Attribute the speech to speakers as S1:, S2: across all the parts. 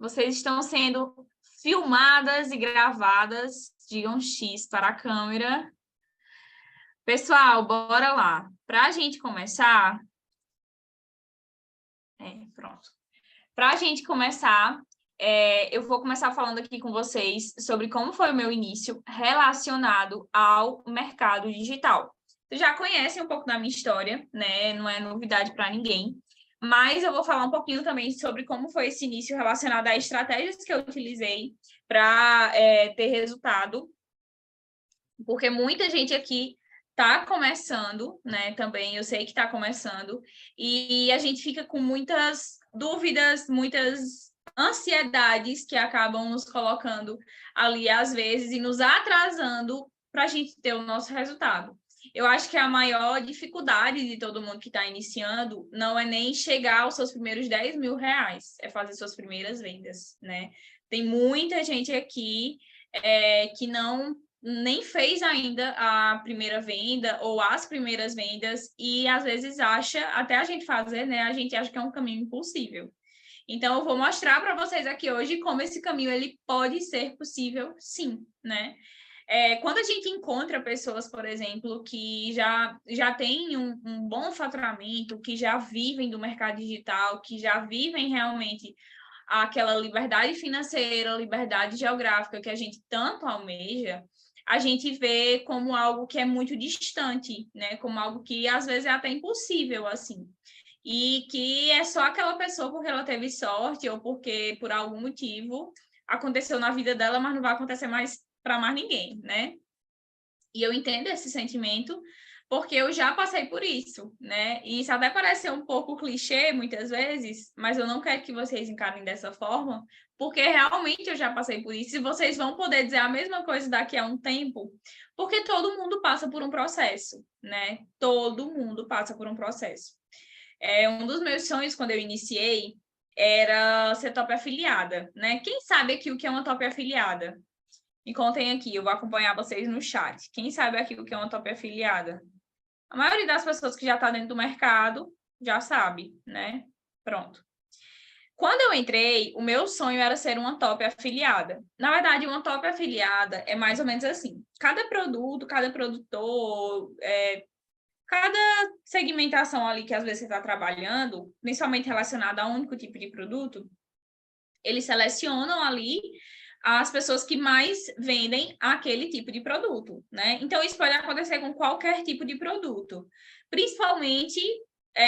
S1: Vocês estão sendo filmadas e gravadas. Digam X para a câmera. Pessoal, bora lá. Para a gente começar... pronto. Para a gente começar, eu vou começar falando aqui com vocês sobre como foi o meu início relacionado ao mercado digital. Vocês já conhecem um pouco da minha história, né? Não é novidade para ninguém. Mas eu vou falar um pouquinho também sobre como foi esse início relacionado a estratégias que eu utilizei para ter resultado. Porque muita gente aqui está começando, né? Também eu sei que está começando, e a gente fica com muitas dúvidas, muitas ansiedades que acabam nos colocando ali às vezes e nos atrasando para a gente ter o nosso resultado. Eu acho que a maior dificuldade de todo mundo que está iniciando não é nem chegar aos seus primeiros 10 mil reais, é fazer suas primeiras vendas, né? Tem muita gente aqui que não nem fez ainda a primeira venda ou as primeiras vendas e às vezes acha, até a gente fazer, né? A gente acha que é um caminho impossível. Então, eu vou mostrar para vocês aqui hoje como esse caminho ele pode ser possível, sim, né? Quando a gente encontra pessoas, por exemplo, que já têm um bom faturamento, que já vivem do mercado digital, que já vivem realmente aquela liberdade financeira, liberdade geográfica que a gente tanto almeja, a gente vê como algo que é muito distante, né? Como algo que às vezes é até impossível, assim. E que é só aquela pessoa porque ela teve sorte ou porque por algum motivo aconteceu na vida dela, mas não vai acontecer mais para mais ninguém, né? E eu entendo esse sentimento, porque eu já passei por isso, né? E isso até parece ser um pouco clichê muitas vezes, mas eu não quero que vocês encarem dessa forma, porque realmente eu já passei por isso, e vocês vão poder dizer a mesma coisa daqui a um tempo, porque todo mundo passa por um processo, né? Todo mundo passa por um processo. Um dos meus sonhos quando eu iniciei era ser top afiliada, né? Quem sabe aqui o que é uma top afiliada? Me contem aqui, eu vou acompanhar vocês no chat. Quem sabe aqui o que é uma top afiliada? A maioria das pessoas que já está dentro do mercado já sabe, né? Pronto. Quando eu entrei, o meu sonho era ser uma top afiliada. Na verdade, uma top afiliada é mais ou menos assim. Cada produto, cada produtor, cada segmentação ali que às vezes você está trabalhando, principalmente relacionada a um único tipo de produto, eles selecionam ali as pessoas que mais vendem aquele tipo de produto, né? Então, isso pode acontecer com qualquer tipo de produto. Principalmente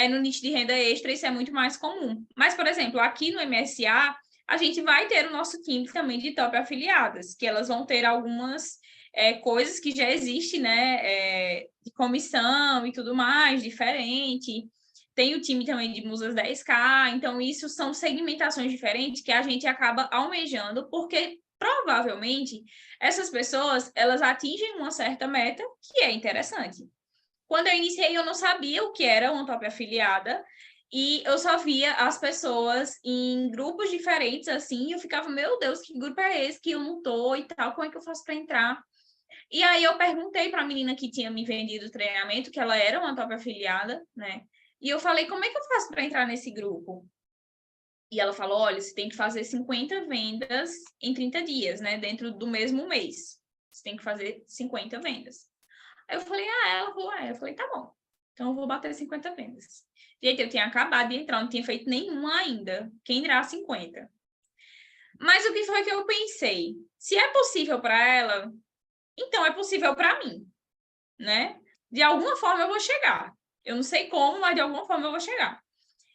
S1: no nicho de renda extra, isso é muito mais comum. Mas, por exemplo, aqui no MSA, a gente vai ter o nosso time também de top afiliadas, que elas vão ter algumas coisas que já existem, né? De comissão e tudo mais, diferente. Tem o time também de Musas 10K, então isso são segmentações diferentes que a gente acaba almejando, porque provavelmente essas pessoas, elas atingem uma certa meta que é interessante. Quando eu iniciei, eu não sabia o que era uma top afiliada, e eu só via as pessoas em grupos diferentes, assim, e eu ficava, meu Deus, que grupo é esse que eu não tô e tal, como é que eu faço para entrar? E aí eu perguntei para a menina que tinha me vendido o treinamento, que ela era uma top afiliada, né? E eu falei, como é que eu faço para entrar nesse grupo? E ela falou, olha, você tem que fazer 50 vendas em 30 dias, né? Dentro do mesmo mês. Você tem que fazer 50 vendas. Aí eu falei, ela vou. Aí eu falei, tá bom. Então eu vou bater 50 vendas. Gente, eu tinha acabado de entrar, não tinha feito nenhuma ainda. Quem dirá 50? Mas o que foi que eu pensei? Se é possível para ela, então é possível para mim, né? De alguma forma eu vou chegar. Eu não sei como, mas de alguma forma eu vou chegar.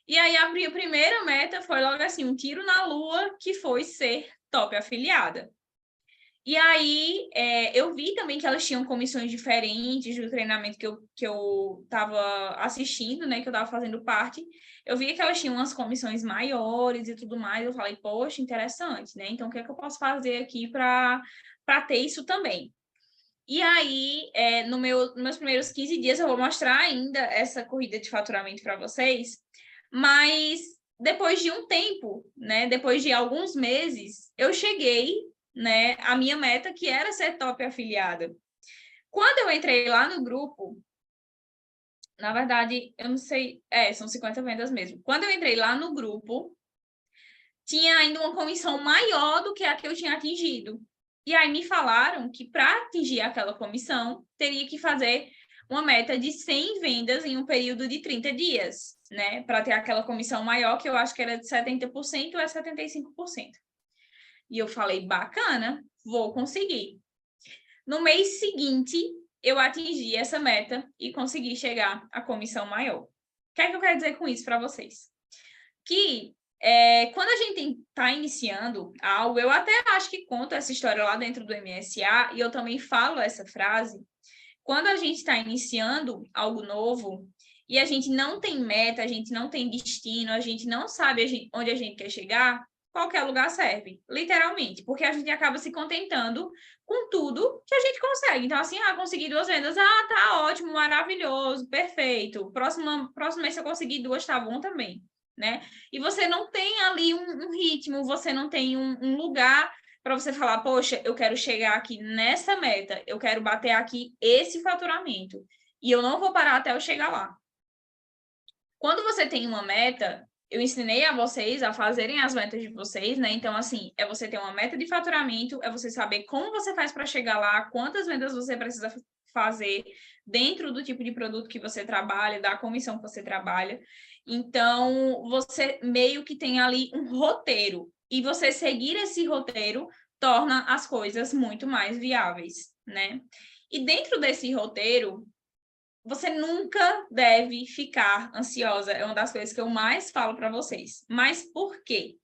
S1: E aí a primeira meta foi logo assim, um tiro na lua, que foi ser top afiliada. E aí eu vi também que elas tinham comissões diferentes do treinamento que eu estava assistindo, né? Que eu estava fazendo parte. Eu vi que elas tinham umas comissões maiores e tudo mais. Eu falei, poxa, interessante, né? Então, o que é que eu posso fazer aqui para ter isso também? E aí, nos meus primeiros 15 dias, eu vou mostrar ainda essa corrida de faturamento para vocês, mas depois de um tempo, né, depois de alguns meses, eu cheguei, né, à minha meta, que era ser top afiliada. Quando eu entrei lá no grupo, na verdade, eu não sei, são 50 vendas mesmo. Quando eu entrei lá no grupo, tinha ainda uma comissão maior do que a que eu tinha atingido. E aí me falaram que para atingir aquela comissão, teria que fazer uma meta de 100 vendas em um período de 30 dias, né? Para ter aquela comissão maior, que eu acho que era de 70% a 75%. E eu falei, bacana, vou conseguir. No mês seguinte, eu atingi essa meta e consegui chegar à comissão maior. O que é que eu quero dizer com isso para vocês? Que quando a gente está iniciando algo, eu até acho que conto essa história lá dentro do MSA, e eu também falo essa frase, quando a gente está iniciando algo novo, e a gente não tem meta, a gente não tem destino, a gente não sabe onde a gente quer chegar, qualquer lugar serve, literalmente, porque a gente acaba se contentando com tudo que a gente consegue. Então, assim, consegui 2 vendas, tá ótimo, maravilhoso, perfeito. Próximo mês, se eu conseguir 2, tá bom também, né? E você não tem ali um ritmo, você não tem um lugar para você falar, poxa, eu quero chegar aqui nessa meta, eu quero bater aqui esse faturamento, e eu não vou parar até eu chegar lá. Quando você tem uma meta, eu ensinei a vocês a fazerem as metas de vocês, né? Então, assim, é você ter uma meta de faturamento, é você saber como você faz para chegar lá, quantas vendas você precisa fazer dentro do tipo de produto que você trabalha, da comissão que você trabalha. Então, você meio que tem ali um roteiro, e você seguir esse roteiro torna as coisas muito mais viáveis, né? E dentro desse roteiro, você nunca deve ficar ansiosa. É uma das coisas que eu mais falo para vocês. Mas por quê?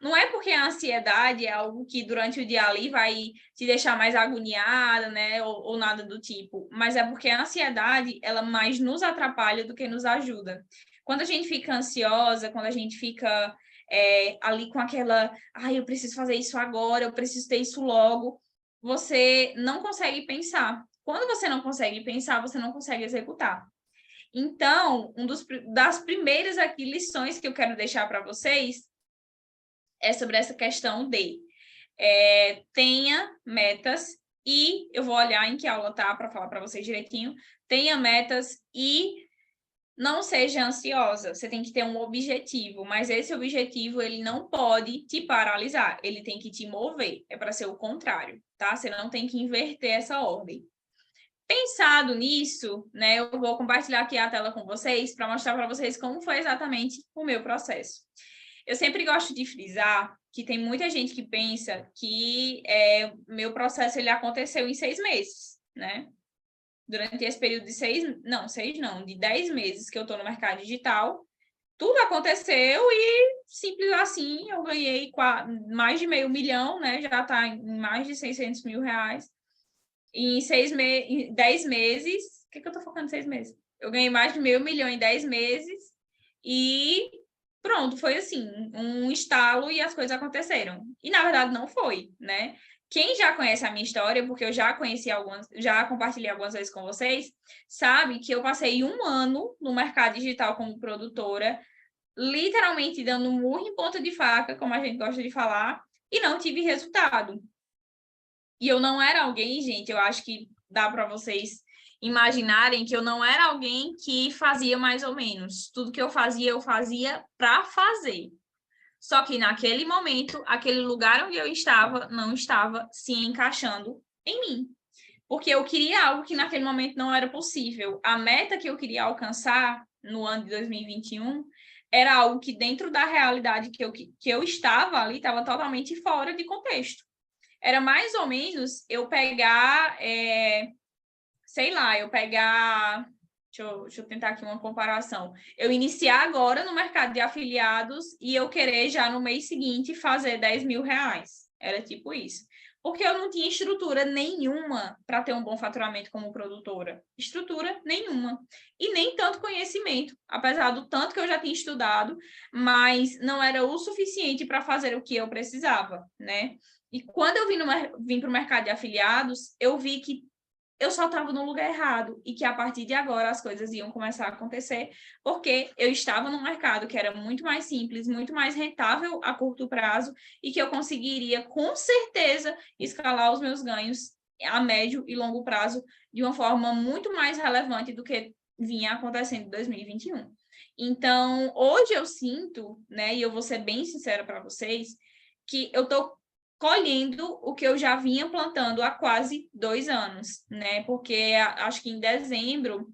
S1: Não é porque a ansiedade é algo que durante o dia ali vai te deixar mais agoniada, né? Ou nada do tipo. Mas é porque a ansiedade, ela mais nos atrapalha do que nos ajuda. Quando a gente fica ansiosa, quando a gente fica ali com aquela... eu preciso fazer isso agora, eu preciso ter isso logo. Você não consegue pensar. Quando você não consegue pensar, você não consegue executar. Então, das primeiras aqui lições que eu quero deixar para vocês é sobre essa questão de tenha metas, e eu vou olhar em que aula tá para falar para vocês direitinho. Tenha metas e não seja ansiosa. Você tem que ter um objetivo, mas esse objetivo ele não pode te paralisar, ele tem que te mover. É para ser o contrário, tá? Você não tem que inverter essa ordem. Pensado nisso, né, eu vou compartilhar aqui a tela com vocês para mostrar para vocês como foi exatamente o meu processo. Eu sempre gosto de frisar que tem muita gente que pensa que meu processo ele aconteceu em 6 meses, né? Durante esse período de 10 meses que eu estou no mercado digital, tudo aconteceu e simples assim, eu ganhei mais de R$500 mil, né? Já está em mais de R$600 mil. Em 10 meses, o que eu tô focando em 6 meses? Eu ganhei mais de R$500 mil em 10 meses e pronto, foi assim, um estalo e as coisas aconteceram. E na verdade não foi, né? Quem já conhece a minha história, porque eu já já compartilhei algumas vezes com vocês, sabe que eu passei 1 ano no mercado digital como produtora, literalmente dando murro em ponta de faca, como a gente gosta de falar, e não tive resultado. E eu não era alguém, gente, eu acho que dá para vocês imaginarem que eu não era alguém que fazia mais ou menos. Tudo que eu fazia para fazer. Só que naquele momento, aquele lugar onde eu estava não estava se encaixando em mim. Porque eu queria algo que naquele momento não era possível. A meta que eu queria alcançar no ano de 2021 era algo que dentro da realidade que eu estava ali, estava totalmente fora de contexto. Era mais ou menos eu pegar, deixa eu tentar aqui uma comparação. Eu iniciar agora no mercado de afiliados e eu querer já no mês seguinte fazer R$10 mil. Era tipo isso. Porque eu não tinha estrutura nenhuma para ter um bom faturamento como produtora. Estrutura nenhuma. E nem tanto conhecimento, apesar do tanto que eu já tinha estudado, mas não era o suficiente para fazer o que eu precisava, né? E quando eu vim para o mercado de afiliados, eu vi que eu só estava no lugar errado e que a partir de agora as coisas iam começar a acontecer, porque eu estava num mercado que era muito mais simples, muito mais rentável a curto prazo e que eu conseguiria, com certeza, escalar os meus ganhos a médio e longo prazo de uma forma muito mais relevante do que vinha acontecendo em 2021. Então, hoje eu sinto, né, e eu vou ser bem sincera para vocês, que eu estou colhendo o que eu já vinha plantando há quase 2 anos, né? Porque acho que em dezembro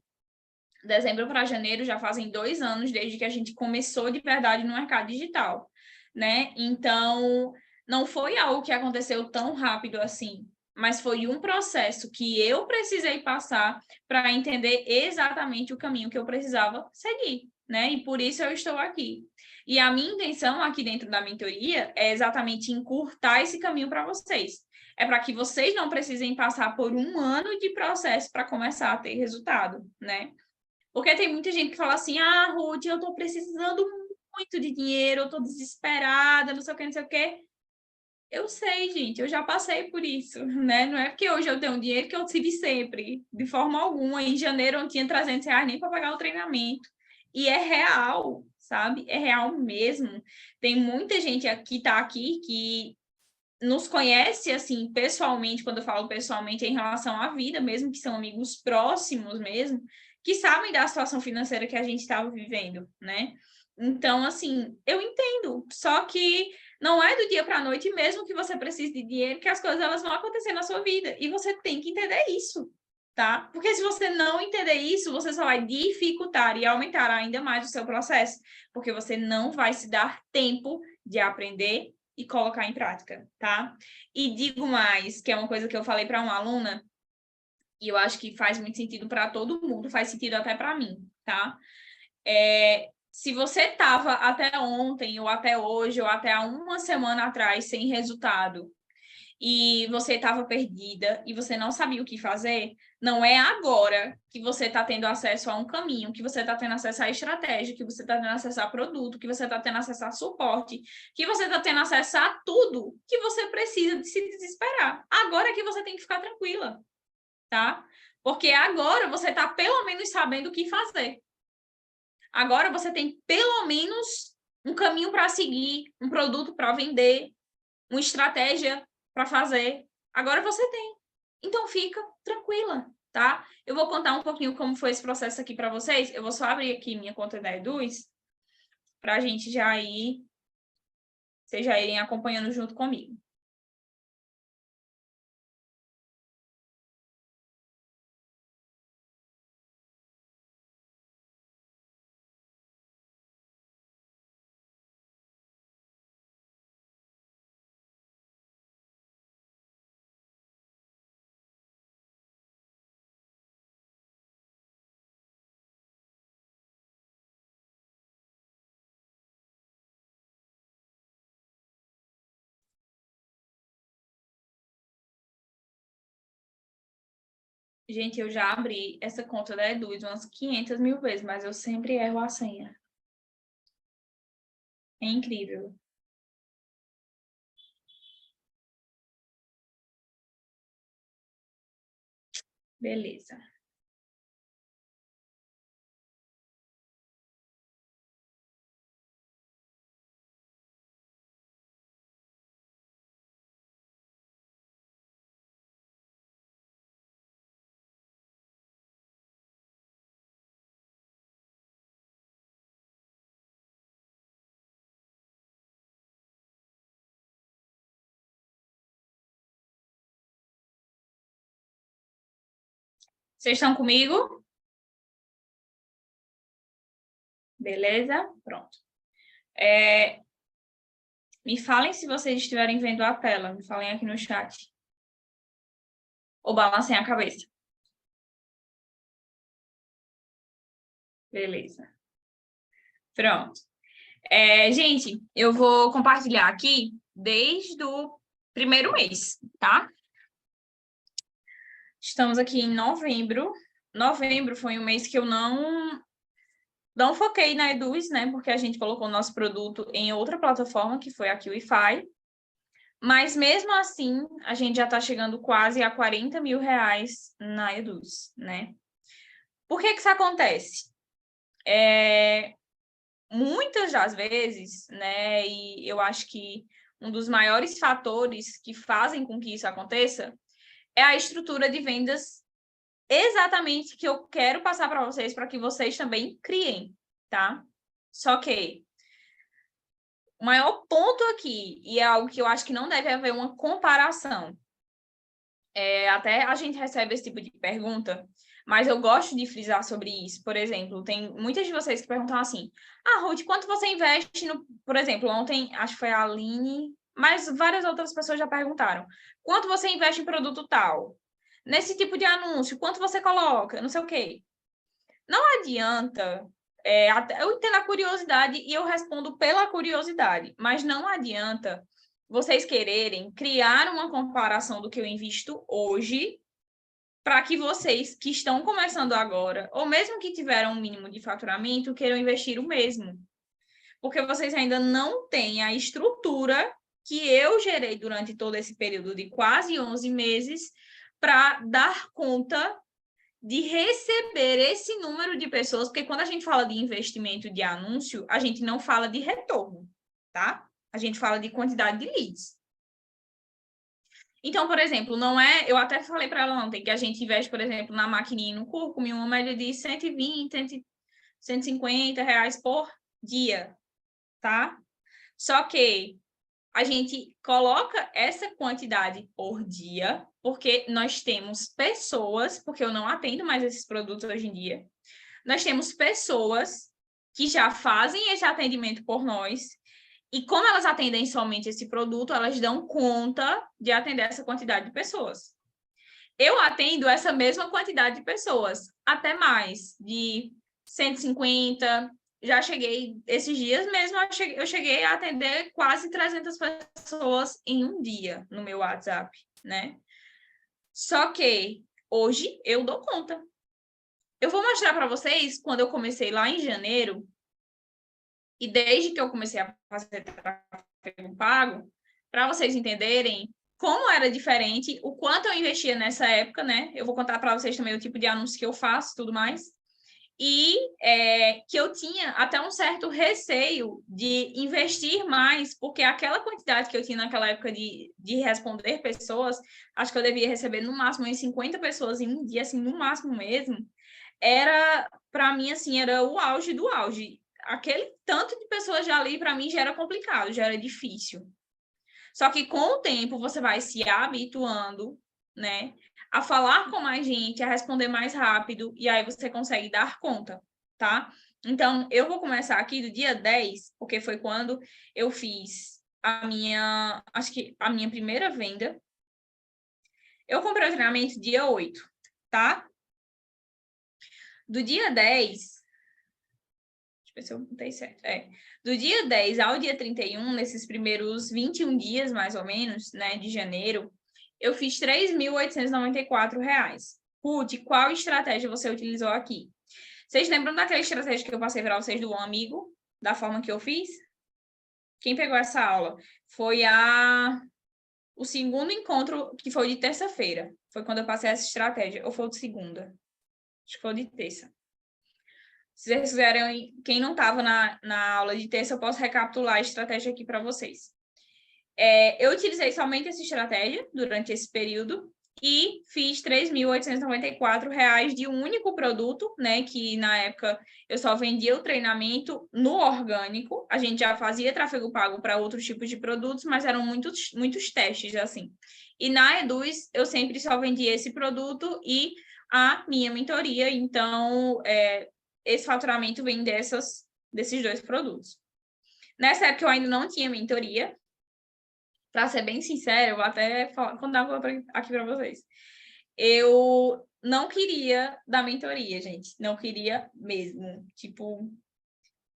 S1: para janeiro já fazem 2 anos desde que a gente começou de verdade no mercado digital, né? Então, não foi algo que aconteceu tão rápido assim, mas foi um processo que eu precisei passar para entender exatamente o caminho que eu precisava seguir, né? E por isso eu estou aqui. E a minha intenção aqui dentro da mentoria é exatamente encurtar esse caminho para vocês. É para que vocês não precisem passar por 1 ano de processo para começar a ter resultado, né? Porque tem muita gente que fala assim, Ruth, eu estou precisando muito de dinheiro, eu estou desesperada, não sei o que, não sei o que. Eu sei, gente, eu já passei por isso, né? Não é porque hoje eu tenho dinheiro que eu tive sempre, de forma alguma. Em janeiro eu não tinha R$ 300 nem para pagar o treinamento. E é real, sabe? É real mesmo. Tem muita gente que está aqui que nos conhece, assim, pessoalmente, quando eu falo pessoalmente, é em relação à vida, mesmo que são amigos próximos mesmo, que sabem da situação financeira que a gente estava vivendo, né? Então, assim, eu entendo, só que não é do dia para a noite, mesmo que você precise de dinheiro, que as coisas elas vão acontecer na sua vida, e você tem que entender isso, tá? Porque se você não entender isso, você só vai dificultar e aumentar ainda mais o seu processo, porque você não vai se dar tempo de aprender e colocar em prática, tá? E digo mais, que é uma coisa que eu falei para uma aluna, e eu acho que faz muito sentido para todo mundo, faz sentido até para mim, tá? Se você estava até ontem, ou até hoje, ou até há 1 semana atrás sem resultado, e você estava perdida e você não sabia o que fazer, não é agora que você está tendo acesso a um caminho, que você está tendo acesso à estratégia, que você está tendo acesso a produto, que você está tendo acesso a suporte, que você está tendo acesso a tudo que você precisa de se desesperar. Agora é que você tem que ficar tranquila, tá? Porque agora você está pelo menos sabendo o que fazer. Agora você tem pelo menos um caminho para seguir, um produto para vender, uma estratégia para fazer. Agora você tem. Então fica tranquila, tá? Eu vou contar um pouquinho como foi esse processo aqui para vocês. Eu vou só abrir aqui minha conta da Eduz para a gente já ir, vocês já irem acompanhando junto comigo. Gente, eu já abri essa conta da Eduz umas 500 mil vezes, mas eu sempre erro a senha. É incrível. Beleza. Vocês estão comigo? Beleza? Pronto. Me falem se vocês estiverem vendo a tela. Me falem aqui no chat. Ou balancem a cabeça. Beleza. Pronto. Gente, eu vou compartilhar aqui desde o primeiro mês, tá? Estamos aqui em novembro. Novembro foi um mês que eu não foquei na Eduz, né? Porque a gente colocou o nosso produto em outra plataforma, que foi a QIFI. Mas mesmo assim, a gente já está chegando quase a R$ 40 mil na Eduz, né? Por que isso acontece? Muitas das vezes, né? E eu acho que um dos maiores fatores que fazem com que isso aconteça é a estrutura de vendas exatamente que eu quero passar para vocês, para que vocês também criem, tá? Só que o maior ponto aqui, e é algo que eu acho que não deve haver uma comparação, até a gente recebe esse tipo de pergunta, mas eu gosto de frisar sobre isso. Por exemplo, tem muitas de vocês que perguntam assim, Ruth, quanto você investe no... Por exemplo, ontem, acho que foi a Aline, mas várias outras pessoas já perguntaram, quanto você investe em produto tal? Nesse tipo de anúncio, quanto você coloca? Não sei o quê. Não adianta... eu entendo a curiosidade e eu respondo pela curiosidade, mas não adianta vocês quererem criar uma comparação do que eu invisto hoje para que vocês que estão começando agora, ou mesmo que tiveram um mínimo de faturamento, queiram investir o mesmo. Porque vocês ainda não têm a estrutura que eu gerei durante todo esse período de quase 11 meses para dar conta de receber esse número de pessoas, porque quando a gente fala de investimento de anúncio, a gente não fala de retorno, tá? A gente fala de quantidade de leads. Então, por exemplo, não é... Eu até falei para ela ontem que a gente investe, por exemplo, na maquininha, no Curcum, uma média de 120, 150 reais por dia, tá? Só que a gente coloca essa quantidade por dia, porque nós temos pessoas, porque eu não atendo mais esses produtos hoje em dia, nós temos pessoas que já fazem esse atendimento por nós, e como elas atendem somente esse produto, elas dão conta de atender essa quantidade de pessoas. Eu atendo essa mesma quantidade de pessoas, até mais, de 150. Já cheguei, esses dias mesmo, eu cheguei a atender quase 300 pessoas em um dia no meu WhatsApp, né? Só que hoje eu dou conta. Eu vou mostrar para vocês, quando eu comecei lá em janeiro, e desde que eu comecei a fazer tráfego pago, para vocês entenderem como era diferente, o quanto eu investia nessa época, né? Eu vou contar para vocês também o tipo de anúncio que eu faço e tudo mais. E que eu tinha até um certo receio de investir mais, porque aquela quantidade que eu tinha naquela época de responder pessoas, acho que eu devia receber no máximo em 50 pessoas em um dia, assim, no máximo mesmo, era, para mim, assim, era o auge do auge. Aquele tanto de pessoas já ali, para mim, já era complicado, já era difícil. Só que com o tempo você vai se habituando, né, a falar com mais gente, a responder mais rápido, e aí você consegue dar conta, tá? Então, eu vou começar aqui do dia 10, porque foi quando eu fiz acho que a minha primeira venda. Eu comprei o treinamento dia 8, tá? Do dia 10, deixa eu ver se eu contei certo. Do dia 10 ao dia 31, nesses primeiros 21 dias, mais ou menos, né, de janeiro, eu fiz R$ 3.894. Ruth, qual estratégia você utilizou aqui? Vocês lembram daquela estratégia que eu passei para vocês do amigo? Da forma que eu fiz? Quem pegou essa aula? Foi o segundo encontro, que foi de terça-feira. Foi quando eu passei essa estratégia. Ou foi o de segunda? Acho que foi o de terça. Se vocês quiserem, quem não estava na aula de terça, eu posso recapitular a estratégia aqui para vocês. Eu utilizei somente essa estratégia durante esse período e fiz R$ 3.894 de um único produto, né? Que na época eu só vendia o treinamento no orgânico. A gente já fazia tráfego pago para outros tipos de produtos, mas eram muitos testes, assim. E na Eduz, eu sempre só vendia esse produto e a minha mentoria. Então, esse faturamento vem desses dois produtos. Nessa época, eu ainda não tinha mentoria. Para ser bem sincera, eu vou até contar aqui para vocês. Eu não queria dar mentoria, gente. Não queria mesmo. Tipo,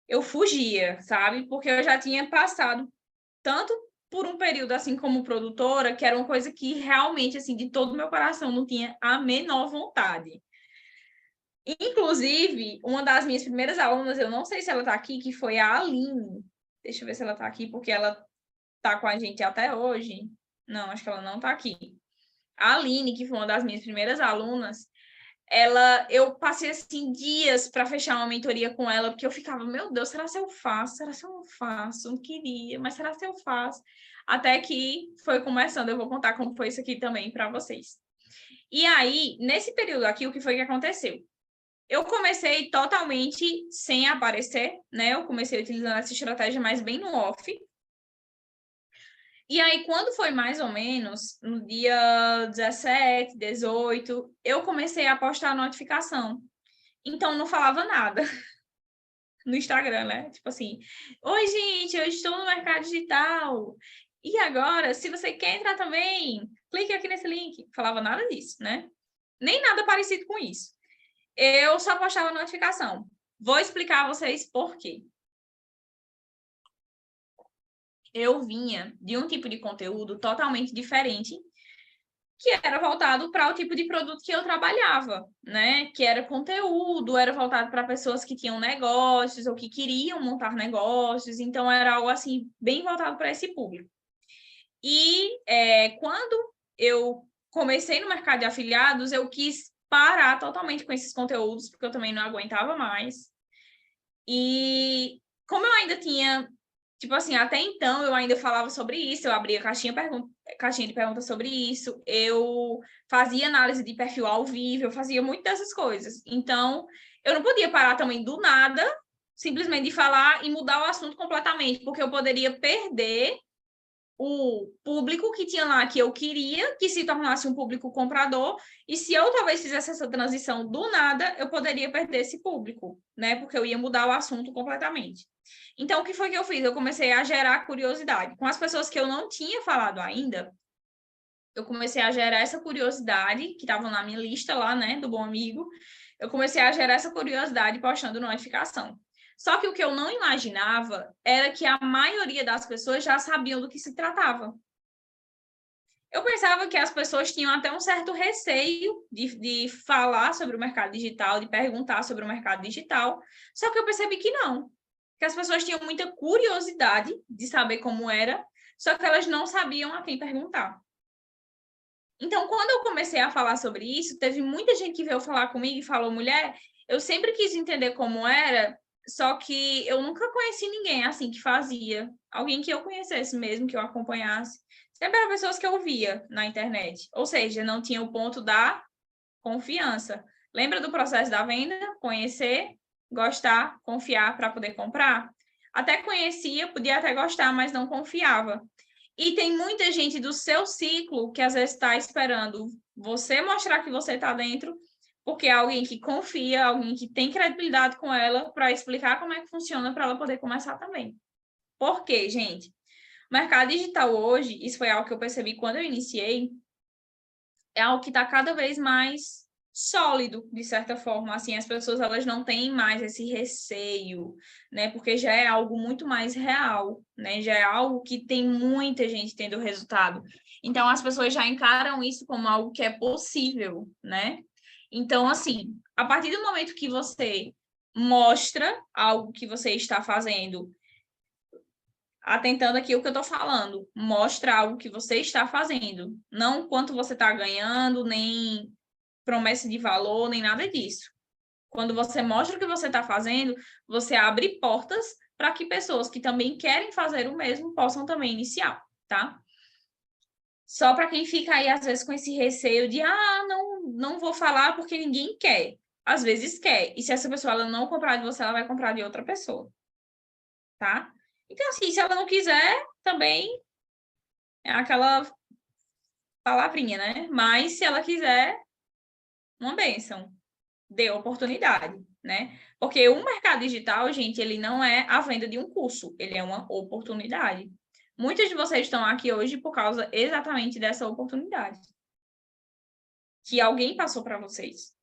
S1: eu fugia, sabe? Porque eu já tinha passado tanto por um período assim como produtora, que era uma coisa que realmente, assim, de todo o meu coração, não tinha a menor vontade. Inclusive, uma das minhas primeiras alunas, eu não sei se ela está aqui, que foi a Aline. Deixa eu ver se ela está aqui, porque ela está com a gente até hoje. Não, acho que ela não está aqui. A Aline, que foi uma das minhas primeiras alunas, eu passei assim dias para fechar uma mentoria com ela, porque eu ficava, meu Deus, será se eu faço? Será se eu não faço? Não queria, mas será se eu faço? Até que foi começando, eu vou contar como foi isso aqui também para vocês. E aí, nesse período aqui, o que foi que aconteceu? Eu comecei totalmente sem aparecer, né? Eu comecei utilizando essa estratégia mais bem no off. E aí, quando foi mais ou menos no dia 17, 18, eu comecei a postar a notificação. Então, não falava nada no Instagram, né? Tipo assim, oi, gente, eu estou no mercado digital. E agora, se você quer entrar também, clique aqui nesse link. Falava nada disso, né? Nem nada parecido com isso. Eu só postava notificação. Vou explicar a vocês por quê. Eu vinha de um tipo de conteúdo totalmente diferente, que era voltado para o tipo de produto que eu trabalhava, né? Que era conteúdo, era voltado para pessoas que tinham negócios ou que queriam montar negócios, então era algo assim, bem voltado para esse público. E quando eu comecei no mercado de afiliados, eu quis parar totalmente com esses conteúdos, porque eu também não aguentava mais. E como eu ainda tinha, tipo assim, até então eu ainda falava sobre isso, eu abria caixinha de perguntas sobre isso, eu fazia análise de perfil ao vivo, eu fazia muito dessas coisas. Então, eu não podia parar também do nada, simplesmente de falar e mudar o assunto completamente, porque eu poderia perder o público que tinha lá que eu queria que se tornasse um público comprador, e se eu talvez fizesse essa transição do nada, eu poderia perder esse público, né? Porque eu ia mudar o assunto completamente. Então, o que foi que eu fiz? Eu comecei a gerar curiosidade. Com as pessoas que eu não tinha falado ainda, eu comecei a gerar essa curiosidade, que estavam na minha lista lá, né, do Bom Amigo. Eu comecei a gerar essa curiosidade postando notificação. Só que o que eu não imaginava era que a maioria das pessoas já sabiam do que se tratava. Eu pensava que as pessoas tinham até um certo receio de falar sobre o mercado digital, de perguntar sobre o mercado digital, só que eu percebi que não, que as pessoas tinham muita curiosidade de saber como era, só que elas não sabiam a quem perguntar. Então, quando eu comecei a falar sobre isso, teve muita gente que veio falar comigo e falou, mulher, eu sempre quis entender como era, só que eu nunca conheci ninguém assim que fazia. Alguém que eu conhecesse mesmo, que eu acompanhasse. Sempre eram pessoas que eu via na internet. Ou seja, não tinha o ponto da confiança. Lembra do processo da venda? Conhecer, gostar, confiar para poder comprar? Até conhecia, podia até gostar, mas não confiava. E tem muita gente do seu ciclo que às vezes está esperando você mostrar que você está dentro, porque é alguém que confia, alguém que tem credibilidade com ela, para explicar como é que funciona, para ela poder começar também. Por quê, gente? O mercado digital hoje, isso foi algo que eu percebi quando eu iniciei, é algo que está cada vez mais sólido, de certa forma. Assim, as pessoas elas não têm mais esse receio, né? Porque já é algo muito mais real, né? Já é algo que tem muita gente tendo resultado. Então, as pessoas já encaram isso como algo que é possível, né? Então, assim, a partir do momento que você mostra algo que você está fazendo, atentando aqui o que eu estou falando, mostra algo que você está fazendo, não quanto você está ganhando, nem promessa de valor, nem nada disso. Quando você mostra o que você está fazendo, você abre portas para que pessoas que também querem fazer o mesmo possam também iniciar, tá? Só para quem fica aí, às vezes, com esse receio de, não vou falar porque ninguém quer. Às vezes quer. E se essa pessoa ela não comprar de você, ela vai comprar de outra pessoa, tá? Então, assim, se ela não quiser, também é aquela palavrinha, né? Mas se ela quiser, uma bênção. Dê oportunidade, né? Porque o mercado digital, gente, ele não é a venda de um curso, ele é uma oportunidade. Muitos de vocês estão aqui hoje por causa exatamente dessa oportunidade que alguém passou para vocês,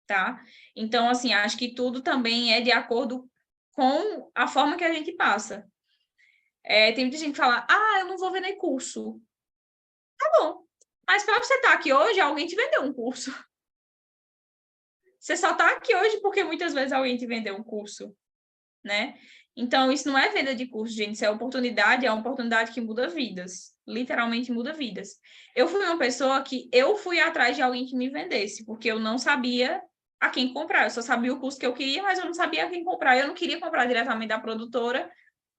S1: tá? Então, assim, acho que tudo também é de acordo com a forma que a gente passa. Tem muita gente que fala, eu não vou vender curso. Tá bom. Mas para você estar aqui hoje, alguém te vendeu um curso. Você só está aqui hoje porque muitas vezes alguém te vendeu um curso, né? Então, isso não é venda de curso, gente. Isso é uma oportunidade que muda vidas. Literalmente muda vidas. Eu fui uma pessoa que eu fui atrás de alguém que me vendesse, porque eu não sabia a quem comprar. Eu só sabia o curso que eu queria, mas eu não sabia a quem comprar. Eu não queria comprar diretamente da produtora,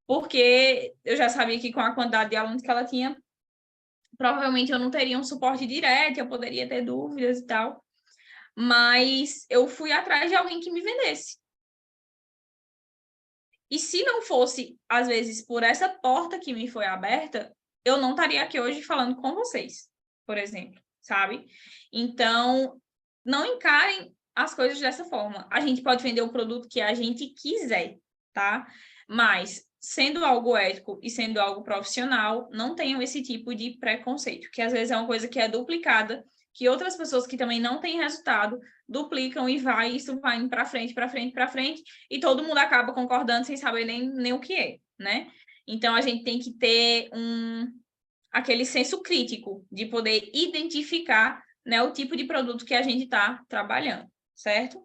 S1: porque eu já sabia que com a quantidade de alunos que ela tinha, provavelmente eu não teria um suporte direto, eu poderia ter dúvidas e tal. mas eu fui atrás de alguém que me vendesse. E se não fosse, às vezes, por essa porta que me foi aberta, eu não estaria aqui hoje falando com vocês, por exemplo, sabe? Então, não encarem as coisas dessa forma. A gente pode vender o produto que a gente quiser, tá? Mas, sendo algo ético e sendo algo profissional, não tenham esse tipo de preconceito, que às vezes é uma coisa que é duplicada, que outras pessoas que também não têm resultado duplicam e isso vai indo para frente, para frente, para frente, e todo mundo acaba concordando sem saber nem o que é, né? Então, a gente tem que ter aquele senso crítico de poder identificar, né, o tipo de produto que a gente está trabalhando, certo?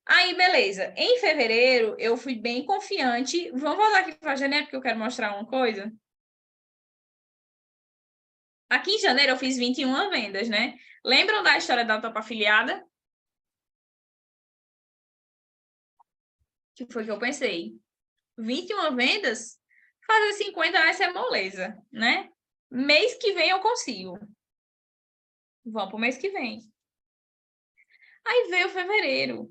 S1: Aí, beleza. Em fevereiro, eu fui bem confiante. Vamos voltar aqui para janeiro, porque eu quero mostrar uma coisa. Aqui em janeiro, eu fiz 21 vendas, né? Lembram da história da top afiliada? Que foi que eu pensei. 21 vendas, fazer 50 vai ser moleza, né? Mês que vem eu consigo. Vamos pro mês que vem. Aí veio fevereiro.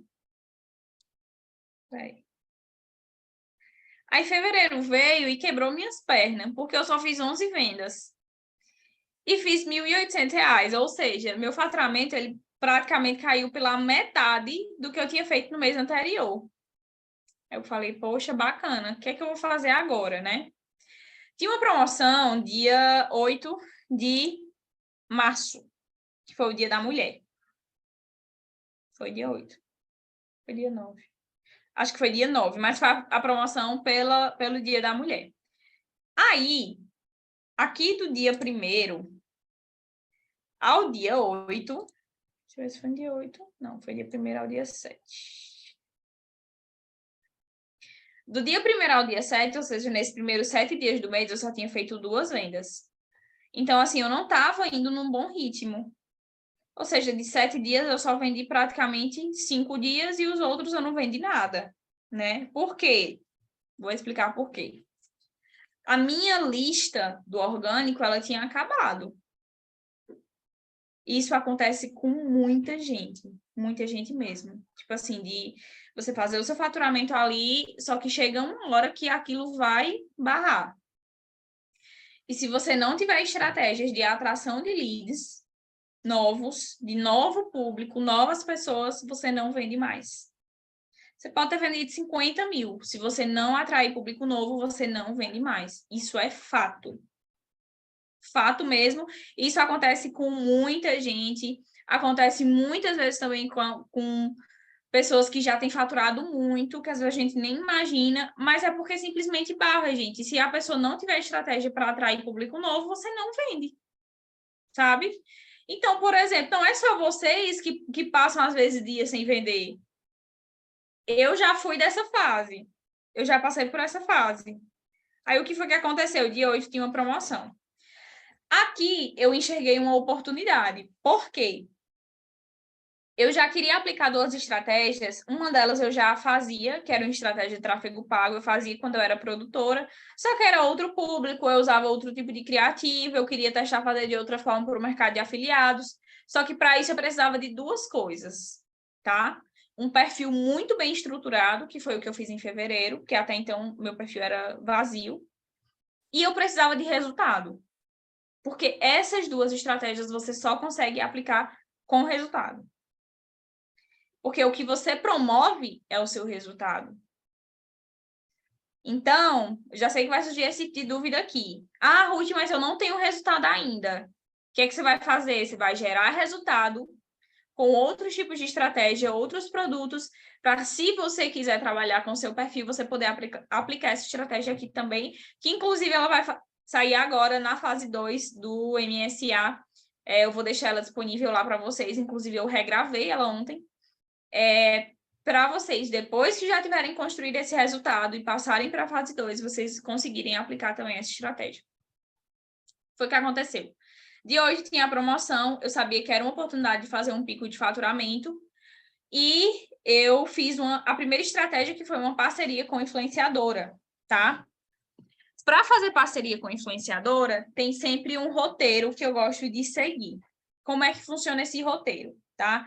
S1: Aí fevereiro veio e quebrou minhas pernas, porque eu só fiz 11 vendas. E fiz R$ 1.800, ou seja, meu faturamento ele praticamente caiu pela metade do que eu tinha feito no mês anterior. Eu falei, poxa, bacana, o que é que eu vou fazer agora, né? Tinha uma promoção dia 8 de março, que foi o Dia da Mulher. Foi dia 8. Foi dia 9. Acho que foi dia 9, mas foi a promoção pelo Dia da Mulher. Aí, aqui do dia 1º ao dia 8, deixa eu ver se foi no dia 8. Não, foi dia 1º ao dia 7. Do dia 1º ao dia 7, ou seja, nesses primeiros 7 dias do mês, eu só tinha feito 2 vendas. Então, assim, eu não estava indo num bom ritmo. Ou seja, de 7 dias eu só vendi praticamente 5 dias e os outros eu não vendi nada, né? Por quê? Vou explicar por quê. A minha lista do orgânico, ela tinha acabado. Isso acontece com muita gente mesmo. Tipo assim, de você fazer o seu faturamento ali, só que chega uma hora que aquilo vai barrar. E se você não tiver estratégias de atração de leads novos, de novo público, novas pessoas, você não vende mais. Você pode ter vendido 50 mil. Se você não atrair público novo, você não vende mais. Isso é fato. Fato mesmo. Isso acontece com muita gente. Acontece muitas vezes também com pessoas que já têm faturado muito, que às vezes a gente nem imagina, mas é porque simplesmente barra, gente. Se a pessoa não tiver estratégia para atrair público novo, você não vende, sabe? Então, por exemplo, não é só vocês que passam, às vezes, dias sem vender. Eu já fui dessa fase. Eu já passei por essa fase. Aí, o que foi que aconteceu? Dia 8 tinha uma promoção. Aqui, eu enxerguei uma oportunidade. Por quê? Eu já queria aplicar 2 estratégias. Uma delas eu já fazia, que era uma estratégia de tráfego pago. Eu fazia quando eu era produtora. Só que era outro público, eu usava outro tipo de criativo. Eu queria testar fazer de outra forma para o mercado de afiliados. Só que para isso eu precisava de 2 coisas, tá? Um perfil muito bem estruturado, que foi o que eu fiz em fevereiro, porque até então meu perfil era vazio. E eu precisava de resultado. Porque essas 2 estratégias você só consegue aplicar com resultado. Porque o que você promove é o seu resultado. Então, já sei que vai surgir esse tipo de dúvida aqui. Ah, Ruth, mas eu não tenho resultado ainda. O que é que você vai fazer? Você vai gerar resultado com outros tipos de estratégia, outros produtos, para se você quiser trabalhar com o seu perfil, você poder aplicar essa estratégia aqui também, que inclusive ela vai sair agora na fase 2 do MSA. Eu vou deixar ela disponível lá para vocês, inclusive eu regravei ela ontem. Para vocês, depois que já tiverem construído esse resultado e passarem para a fase 2, vocês conseguirem aplicar também essa estratégia. Foi o que aconteceu. De hoje tinha a promoção, eu sabia que era uma oportunidade de fazer um pico de faturamento e eu fiz a primeira estratégia, que foi uma parceria com influenciadora, tá? Para fazer parceria com influenciadora, tem sempre um roteiro que eu gosto de seguir. Como é que funciona esse roteiro, tá?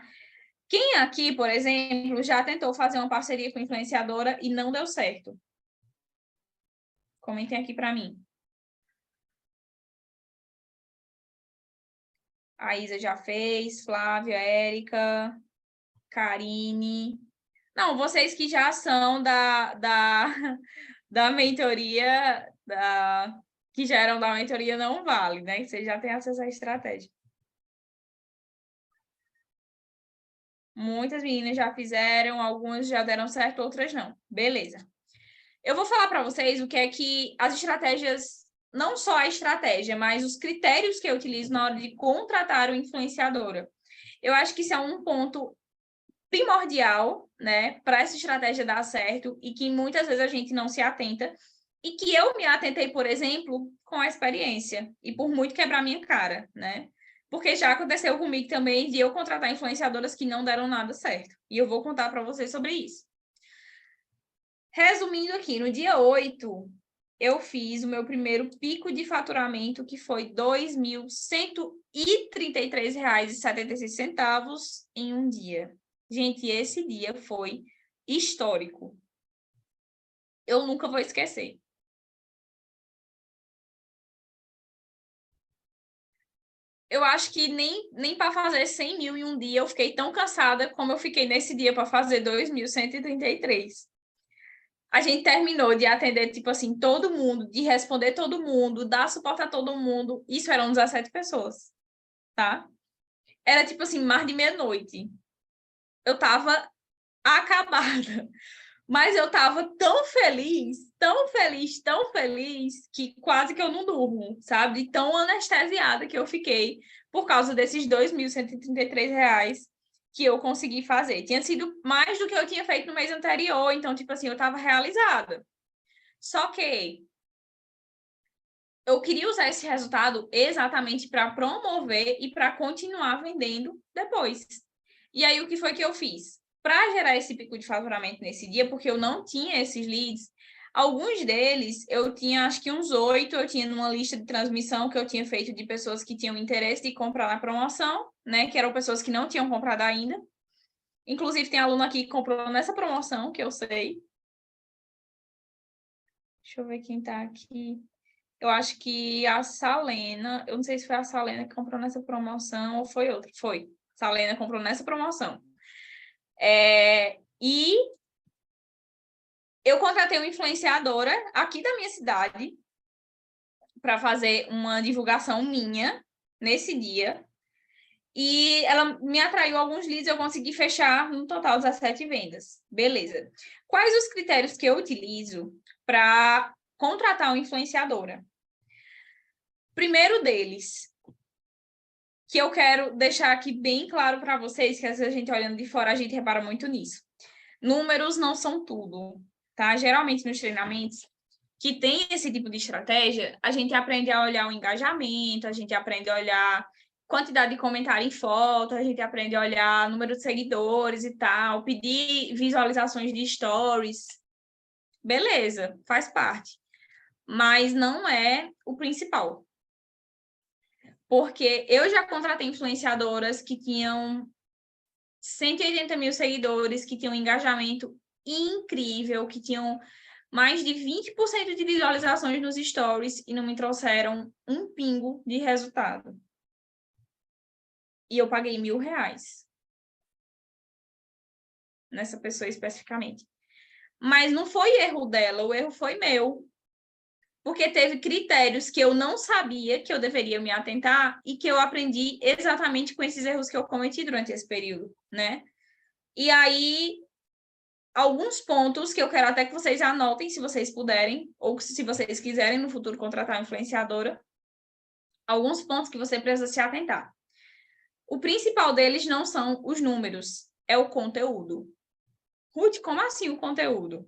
S1: Quem aqui, por exemplo, já tentou fazer uma parceria com influenciadora e não deu certo? Comentem aqui para mim. A Isa já fez, Flávia, Érica, Karine. Não, vocês que já são da mentoria, que já eram da mentoria, não vale, né? Vocês já têm acesso à estratégia. Muitas meninas já fizeram, algumas já deram certo, outras não. Beleza. Eu vou falar para vocês o que é que as estratégias, não só a estratégia, mas os critérios que eu utilizo na hora de contratar uma influenciadora. Eu acho que isso é um ponto primordial, né, para essa estratégia dar certo e que muitas vezes a gente não se atenta e que eu me atentei, por exemplo, com a experiência e por muito quebrar minha cara, né? Porque já aconteceu comigo também de eu contratar influenciadoras que não deram nada certo. E eu vou contar para vocês sobre isso. Resumindo aqui, no dia 8, eu fiz o meu primeiro pico de faturamento, que foi R$ 2.133,76 em um dia. Gente, esse dia foi histórico. Eu nunca vou esquecer. Eu acho que nem para fazer 100 mil em um dia eu fiquei tão cansada como eu fiquei nesse dia para fazer 2.133. A gente terminou de atender, tipo assim, todo mundo, de responder todo mundo, dar suporte a todo mundo. Isso eram 17 pessoas, tá? Era, tipo assim, mais de meia-noite. Eu tava acabada. Mas eu tava tão feliz, tão feliz, tão feliz, que quase que eu não durmo, sabe? De tão anestesiada que eu fiquei por causa desses R$ 2.133 que eu consegui fazer. Tinha sido mais do que eu tinha feito no mês anterior, então, tipo assim, eu tava realizada. Só que eu queria usar esse resultado exatamente para promover e para continuar vendendo depois. E aí, o que foi que eu fiz? Para gerar esse pico de faturamento nesse dia, porque eu não tinha esses leads, alguns deles eu tinha, acho que uns 8, eu tinha numa lista de transmissão que eu tinha feito de pessoas que tinham interesse de comprar na promoção, né? Que eram pessoas que não tinham comprado ainda. Inclusive, tem aluno aqui que comprou nessa promoção, que eu sei. Deixa eu ver quem está aqui. Eu acho que a Salena, eu não sei se foi a Salena que comprou nessa promoção ou foi outra. Foi. Salena comprou nessa promoção. E eu contratei uma influenciadora aqui da minha cidade para fazer uma divulgação minha nesse dia. E ela me atraiu alguns leads, eu consegui fechar no total 17 vendas. Beleza. Quais os critérios que eu utilizo para contratar uma influenciadora? Primeiro deles, que eu quero deixar aqui bem claro para vocês, que às vezes a gente olhando de fora, a gente repara muito nisso. Números não são tudo, tá? Geralmente nos treinamentos que tem esse tipo de estratégia, a gente aprende a olhar o engajamento, a gente aprende a olhar quantidade de comentário em foto, a gente aprende a olhar número de seguidores e tal, pedir visualizações de stories. Beleza, faz parte. Mas não é o principal. Porque eu já contratei influenciadoras que tinham 180 mil seguidores, que tinham um engajamento incrível, que tinham mais de 20% de visualizações nos stories e não me trouxeram um pingo de resultado. E eu paguei R$ 1.000 nessa pessoa especificamente. Mas não foi erro dela, o erro foi meu. Porque teve critérios que eu não sabia que eu deveria me atentar e que eu aprendi exatamente com esses erros que eu cometi durante esse período, né? E aí, alguns pontos que eu quero até que vocês anotem, se vocês puderem, ou se vocês quiserem no futuro contratar uma influenciadora, alguns pontos que você precisa se atentar. O principal deles não são os números, é o conteúdo. Ruth, como assim o conteúdo?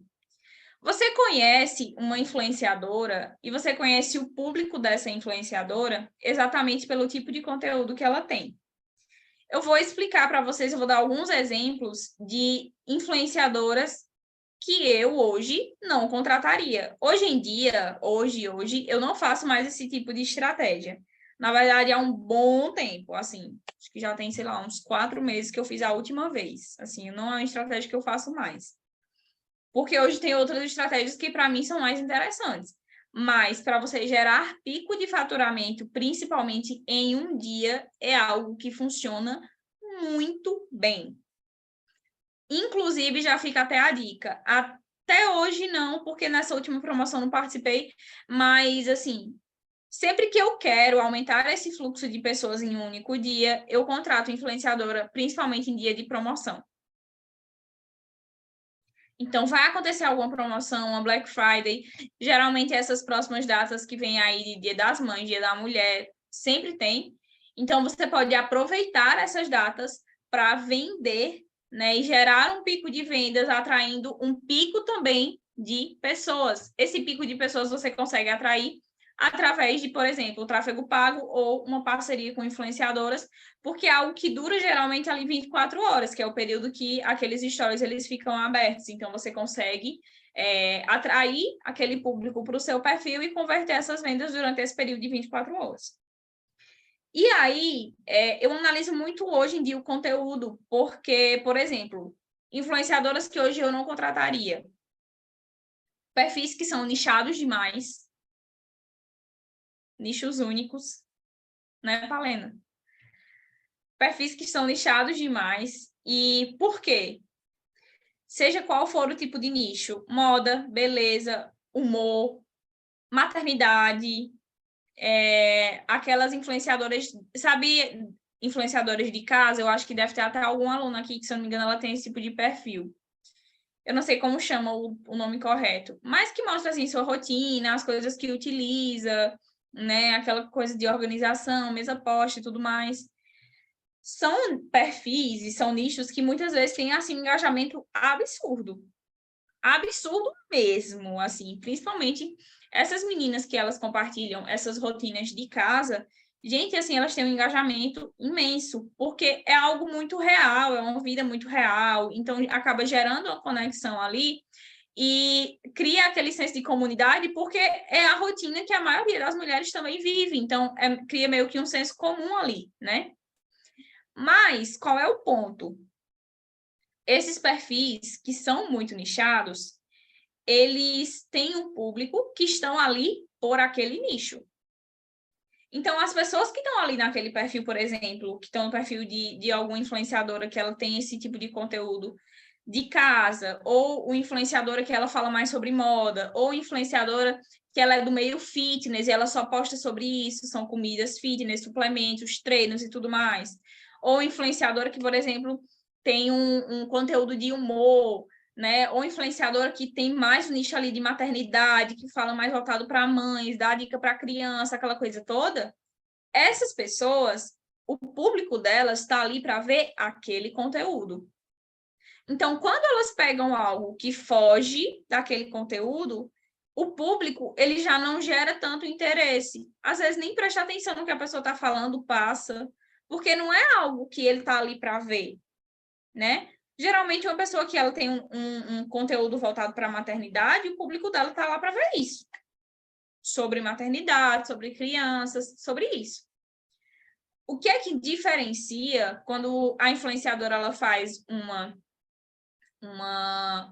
S1: Você conhece uma influenciadora e você conhece o público dessa influenciadora exatamente pelo tipo de conteúdo que ela tem. Eu vou explicar para vocês, eu vou dar alguns exemplos de influenciadoras que eu hoje não contrataria. Hoje em dia, hoje, eu não faço mais esse tipo de estratégia. Na verdade, há um bom tempo, assim, acho que já tem, sei lá, uns 4 meses que eu fiz a última vez. Assim, não é uma estratégia que eu faço mais. Porque hoje tem outras estratégias que, para mim, são mais interessantes. Mas, para você gerar pico de faturamento, principalmente em um dia, é algo que funciona muito bem. Inclusive, já fica até a dica. Até hoje, não, porque nessa última promoção não participei, mas, assim, sempre que eu quero aumentar esse fluxo de pessoas em um único dia, eu contrato influenciadora, principalmente em dia de promoção. Então, vai acontecer alguma promoção, uma Black Friday. Geralmente, essas próximas datas que vem aí de Dia das Mães, Dia da Mulher, sempre tem. Então, você pode aproveitar essas datas para vender, né, e gerar um pico de vendas, atraindo um pico também de pessoas. Esse pico de pessoas você consegue atrair através de, por exemplo, o tráfego pago ou uma parceria com influenciadoras, porque é algo que dura geralmente ali 24 horas, que é o período que aqueles stories eles ficam abertos. Então, você consegue atrair aquele público para o seu perfil e converter essas vendas durante esse período de 24 horas. E aí, eu analiso muito hoje em dia o conteúdo, porque, por exemplo, influenciadoras que hoje eu não contrataria, perfis que são nichados demais, nichos únicos, né, Palena? Perfis que são nichados demais. E por quê? Seja qual for o tipo de nicho, moda, beleza, humor, maternidade, aquelas influenciadoras, sabe, influenciadoras de casa, eu acho que deve ter até algum aluno aqui que, se eu não me engano, ela tem esse tipo de perfil. Eu não sei como chama o nome correto, mas que mostra, assim, sua rotina, as coisas que utiliza, né, aquela coisa de organização, mesa posta e tudo mais. São perfis e são nichos que muitas vezes têm, assim, um engajamento absurdo. Absurdo mesmo, assim, principalmente essas meninas que elas compartilham essas rotinas de casa, gente, assim, elas têm um engajamento imenso, porque é algo muito real, é uma vida muito real, então acaba gerando uma conexão ali e cria aquele senso de comunidade, porque é a rotina que a maioria das mulheres também vive, então cria meio que um senso comum ali, né? Mas qual é o ponto? Esses perfis que são muito nichados, eles têm um público que estão ali por aquele nicho. Então, as pessoas que estão ali naquele perfil, por exemplo, que estão no perfil de alguma influenciadora que ela tem esse tipo de conteúdo de casa, ou o influenciadora que ela fala mais sobre moda, ou influenciadora que ela é do meio fitness e ela só posta sobre isso, são comidas fitness, suplementos, treinos e tudo mais. Ou influenciadora que, por exemplo, tem um conteúdo de humor, né? Ou influenciadora que tem mais o nicho ali de maternidade, que fala mais voltado para mães, dá dica para criança, aquela coisa toda. Essas pessoas, o público delas está ali para ver aquele conteúdo. Então, quando elas pegam algo que foge daquele conteúdo, o público ele já não gera tanto interesse. Às vezes nem presta atenção no que a pessoa está falando, passa, porque não é algo que ele está ali para ver, né? Geralmente, uma pessoa que ela tem um conteúdo voltado para a maternidade, o público dela está lá para ver isso. Sobre maternidade, sobre crianças, sobre isso. O que é que diferencia quando a influenciadora ela faz uma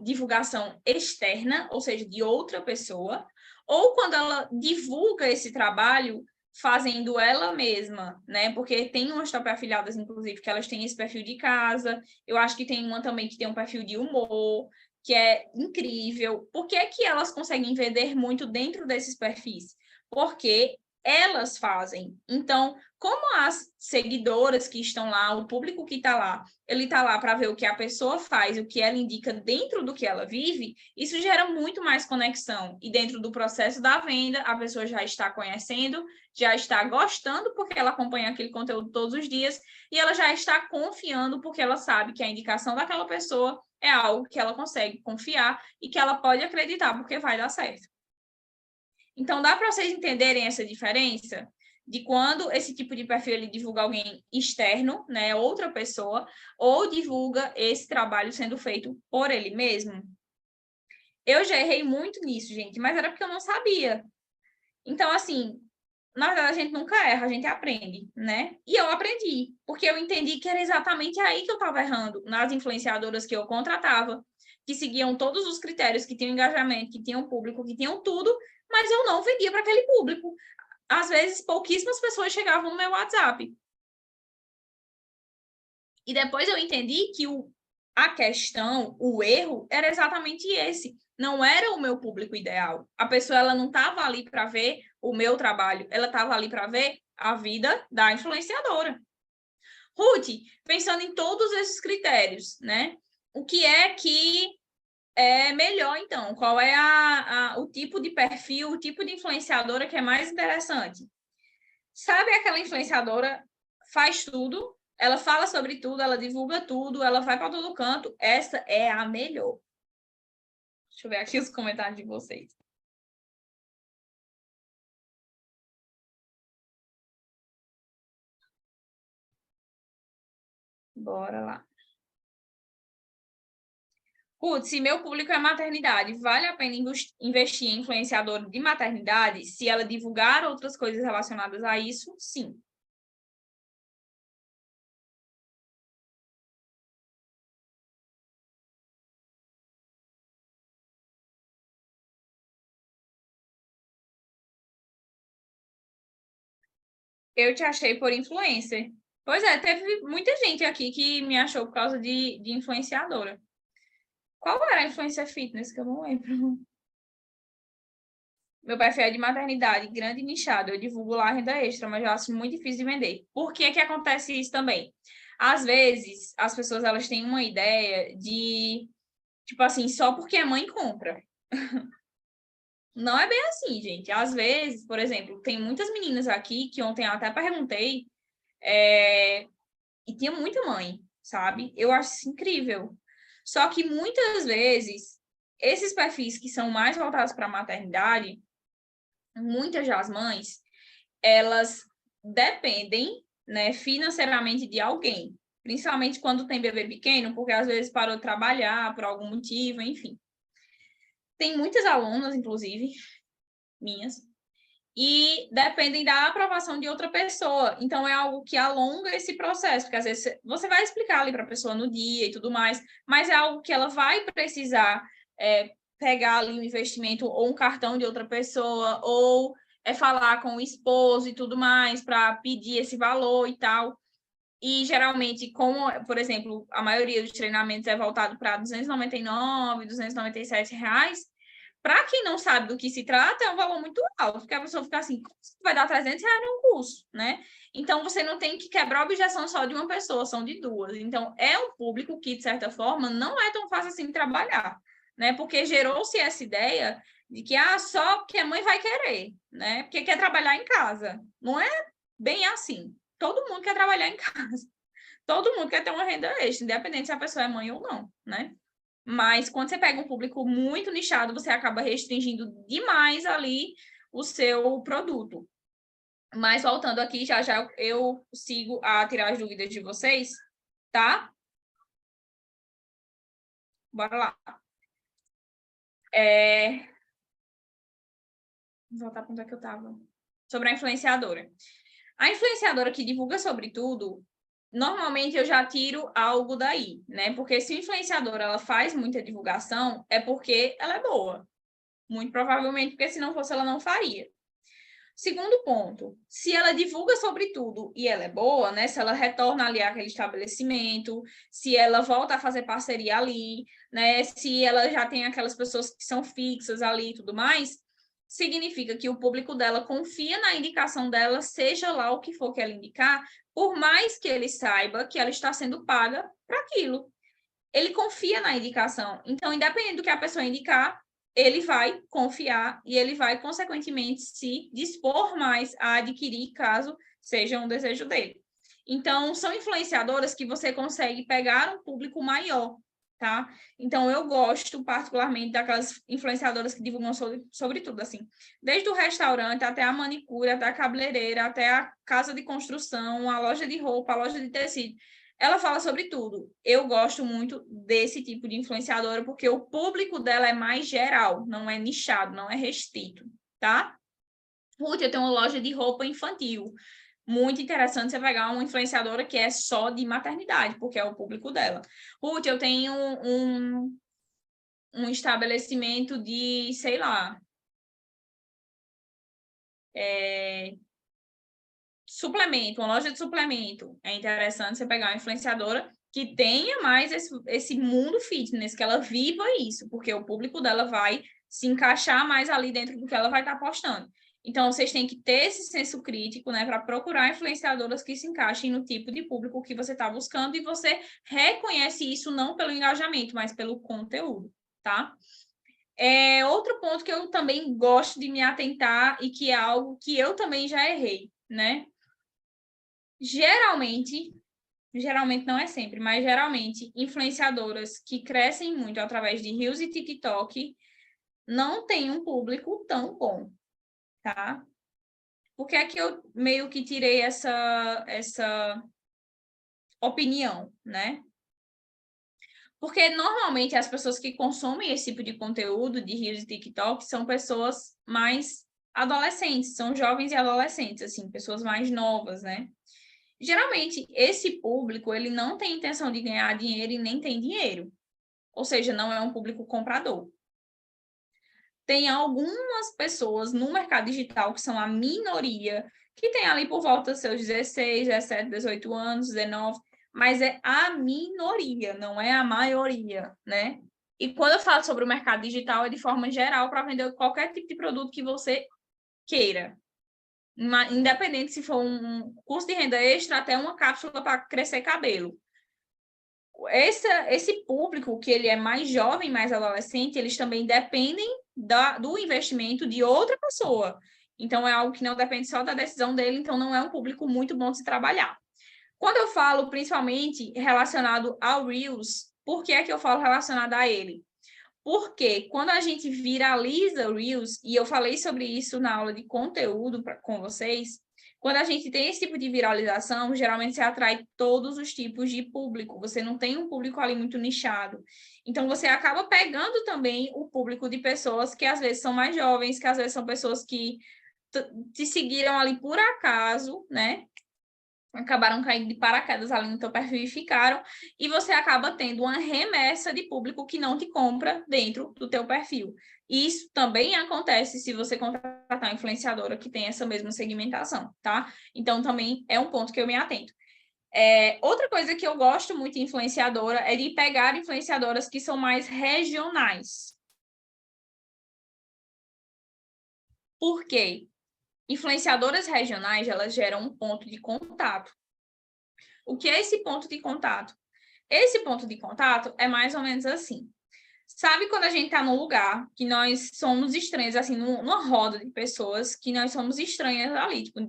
S1: divulgação externa, ou seja, de outra pessoa, ou quando ela divulga esse trabalho fazendo ela mesma, né? Porque tem umas top afiliadas, inclusive, que elas têm esse perfil de casa. Eu acho que tem uma também que tem um perfil de humor, que é incrível. Por que é que elas conseguem vender muito dentro desses perfis? Porque elas fazem. Então, como as seguidoras que estão lá, o público que está lá, ele está lá para ver o que a pessoa faz, o que ela indica dentro do que ela vive, isso gera muito mais conexão. E dentro do processo da venda, a pessoa já está conhecendo, já está gostando porque ela acompanha aquele conteúdo todos os dias e ela já está confiando porque ela sabe que a indicação daquela pessoa é algo que ela consegue confiar e que ela pode acreditar porque vai dar certo. Então, dá para vocês entenderem essa diferença de quando esse tipo de perfil ele divulga alguém externo, né, outra pessoa, ou divulga esse trabalho sendo feito por ele mesmo? Eu já errei muito nisso, gente, mas era porque eu não sabia. Então, assim, na verdade, a gente nunca erra, a gente aprende, né? E eu aprendi, porque eu entendi que era exatamente aí que eu estava errando, nas influenciadoras que eu contratava, que seguiam todos os critérios, que tinham engajamento, que tinham público, que tinham tudo, mas eu não vendia para aquele público. Às vezes, pouquíssimas pessoas chegavam no meu WhatsApp. E depois eu entendi que a questão, o erro, era exatamente esse. Não era o meu público ideal. A pessoa ela não estava ali para ver o meu trabalho, ela estava ali para ver a vida da influenciadora. Ruth, pensando em todos esses critérios, né? O que é que é melhor, então? Qual é o tipo de perfil, o tipo de influenciadora que é mais interessante? Sabe aquela influenciadora faz tudo, ela fala sobre tudo, ela divulga tudo, ela vai para todo canto. Essa é a melhor. Deixa eu ver aqui os comentários de vocês. Bora lá. Putz, se meu público é maternidade, vale a pena investir em influenciador de maternidade? Se ela divulgar outras coisas relacionadas a isso, sim. Eu te achei por influencer. Pois é, teve muita gente aqui que me achou por causa de influenciadora. Qual era a influencer fitness que eu não lembro? Meu perfil é de maternidade, grande e nichado. Eu divulgo lá a renda extra, mas eu acho muito difícil de vender. Por que que acontece isso também? Às vezes, as pessoas elas têm uma ideia de, tipo assim, só porque a mãe compra. Não é bem assim, gente. Às vezes, por exemplo, tem muitas meninas aqui que ontem eu até perguntei, e tinha muita mãe, sabe? Eu acho isso incrível. Só que muitas vezes, esses perfis que são mais voltados para a maternidade, muitas das mães, elas dependem, né, financeiramente de alguém, principalmente quando tem bebê pequeno, porque às vezes parou de trabalhar por algum motivo, enfim. Tem muitas alunas, inclusive, minhas, e dependem da aprovação de outra pessoa. Então, é algo que alonga esse processo, porque às vezes você vai explicar ali para a pessoa no dia e tudo mais, mas é algo que ela vai precisar pegar ali um investimento ou um cartão de outra pessoa, ou falar com o esposo e tudo mais para pedir esse valor e tal. E geralmente, como, por exemplo, a maioria dos treinamentos é voltado para R$ 299, R$ 297, para quem não sabe do que se trata, é um valor muito alto, porque a pessoa fica assim, vai dar R$ 300 num curso, né? Então, você não tem que quebrar a objeção só de uma pessoa, são de duas. Então, é um público que, de certa forma, não é tão fácil assim trabalhar, né? Porque gerou-se essa ideia de que, só porque a mãe vai querer, né? Porque quer trabalhar em casa. Não é bem assim. Todo mundo quer trabalhar em casa. Todo mundo quer ter uma renda extra, independente se a pessoa é mãe ou não, né? Mas quando você pega um público muito nichado, você acaba restringindo demais ali o seu produto. Mas voltando aqui, já já eu sigo a tirar as dúvidas de vocês, tá? Bora lá. Vou voltar para onde é que eu estava. Sobre a influenciadora. A influenciadora que divulga sobre tudo, normalmente eu já tiro algo daí, né? Porque se a influenciadora ela faz muita divulgação, é porque ela é boa. Muito provavelmente, porque se não fosse, ela não faria. Segundo ponto, se ela divulga sobre tudo e ela é boa, né? Se ela retorna ali àquele estabelecimento, se ela volta a fazer parceria ali, né? Se ela já tem aquelas pessoas que são fixas ali e tudo mais, significa que o público dela confia na indicação dela, seja lá o que for que ela indicar, por mais que ele saiba que ela está sendo paga para aquilo. Ele confia na indicação. Então, independente do que a pessoa indicar, ele vai confiar e ele vai, consequentemente, se dispor mais a adquirir, caso seja um desejo dele. Então, são influenciadoras que você consegue pegar um público maior, tá? Então, eu gosto particularmente daquelas influenciadoras que divulgam sobre tudo, assim. Desde o restaurante até a manicure, até a cabeleireira, até a casa de construção, a loja de roupa, a loja de tecido. Ela fala sobre tudo. Eu gosto muito desse tipo de influenciadora porque o público dela é mais geral, não é nichado, não é restrito, tá? Ruth, eu tenho uma loja de roupa infantil. Muito interessante você pegar uma influenciadora que é só de maternidade, porque é o público dela. Ruth, eu tenho um estabelecimento de, sei lá, suplemento, uma loja de suplemento. É interessante você pegar uma influenciadora que tenha mais esse mundo fitness, que ela viva isso, porque o público dela vai se encaixar mais ali dentro do que ela vai estar postando. Então, vocês têm que ter esse senso crítico, né, para procurar influenciadoras que se encaixem no tipo de público que você está buscando e você reconhece isso não pelo engajamento, mas pelo conteúdo, tá? Outro ponto que eu também gosto de me atentar e que é algo que eu também já errei, né? Geralmente não é sempre, mas geralmente, influenciadoras que crescem muito através de Reels e TikTok não têm um público tão bom, tá? Por que é que eu meio que tirei essa opinião, né? Porque normalmente as pessoas que consomem esse tipo de conteúdo de Reels e TikTok são pessoas mais adolescentes, são jovens e adolescentes, assim, pessoas mais novas, né? Geralmente, esse público, ele não tem intenção de ganhar dinheiro e nem tem dinheiro. Ou seja, não é um público comprador. Tem algumas pessoas no mercado digital, que são a minoria, que tem ali por volta dos seus 16, 17, 18 anos, 19, mas é a minoria, não é a maioria, né? E quando eu falo sobre o mercado digital, é de forma geral para vender qualquer tipo de produto que você queira. Independente se for um curso de renda extra até uma cápsula para crescer cabelo. Esse público, que ele é mais jovem, mais adolescente, eles também dependem do investimento de outra pessoa. Então, é algo que não depende só da decisão dele, então não é um público muito bom de se trabalhar. Quando eu falo, principalmente, relacionado ao Reels, por que é que eu falo relacionado a ele? Porque quando a gente viraliza o Reels, e eu falei sobre isso na aula de conteúdo com vocês, quando a gente tem esse tipo de viralização, geralmente você atrai todos os tipos de público. Você não tem um público ali muito nichado. Então, você acaba pegando também o público de pessoas que às vezes são mais jovens, que às vezes são pessoas que te seguiram ali por acaso, né? Acabaram caindo de paraquedas ali no teu perfil e ficaram, e você acaba tendo uma remessa de público que não te compra dentro do teu perfil. Isso também acontece se você contratar uma influenciadora que tem essa mesma segmentação, tá? Então, também é um ponto que eu me atento. Outra coisa que eu gosto muito de influenciadora é de pegar influenciadoras que são mais regionais. Por quê? Influenciadoras regionais, elas geram um ponto de contato. O que é esse ponto de contato? Esse ponto de contato é mais ou menos assim. Sabe quando a gente está num lugar que nós somos estranhos, assim, numa roda de pessoas, que nós somos estranhas ali, tipo,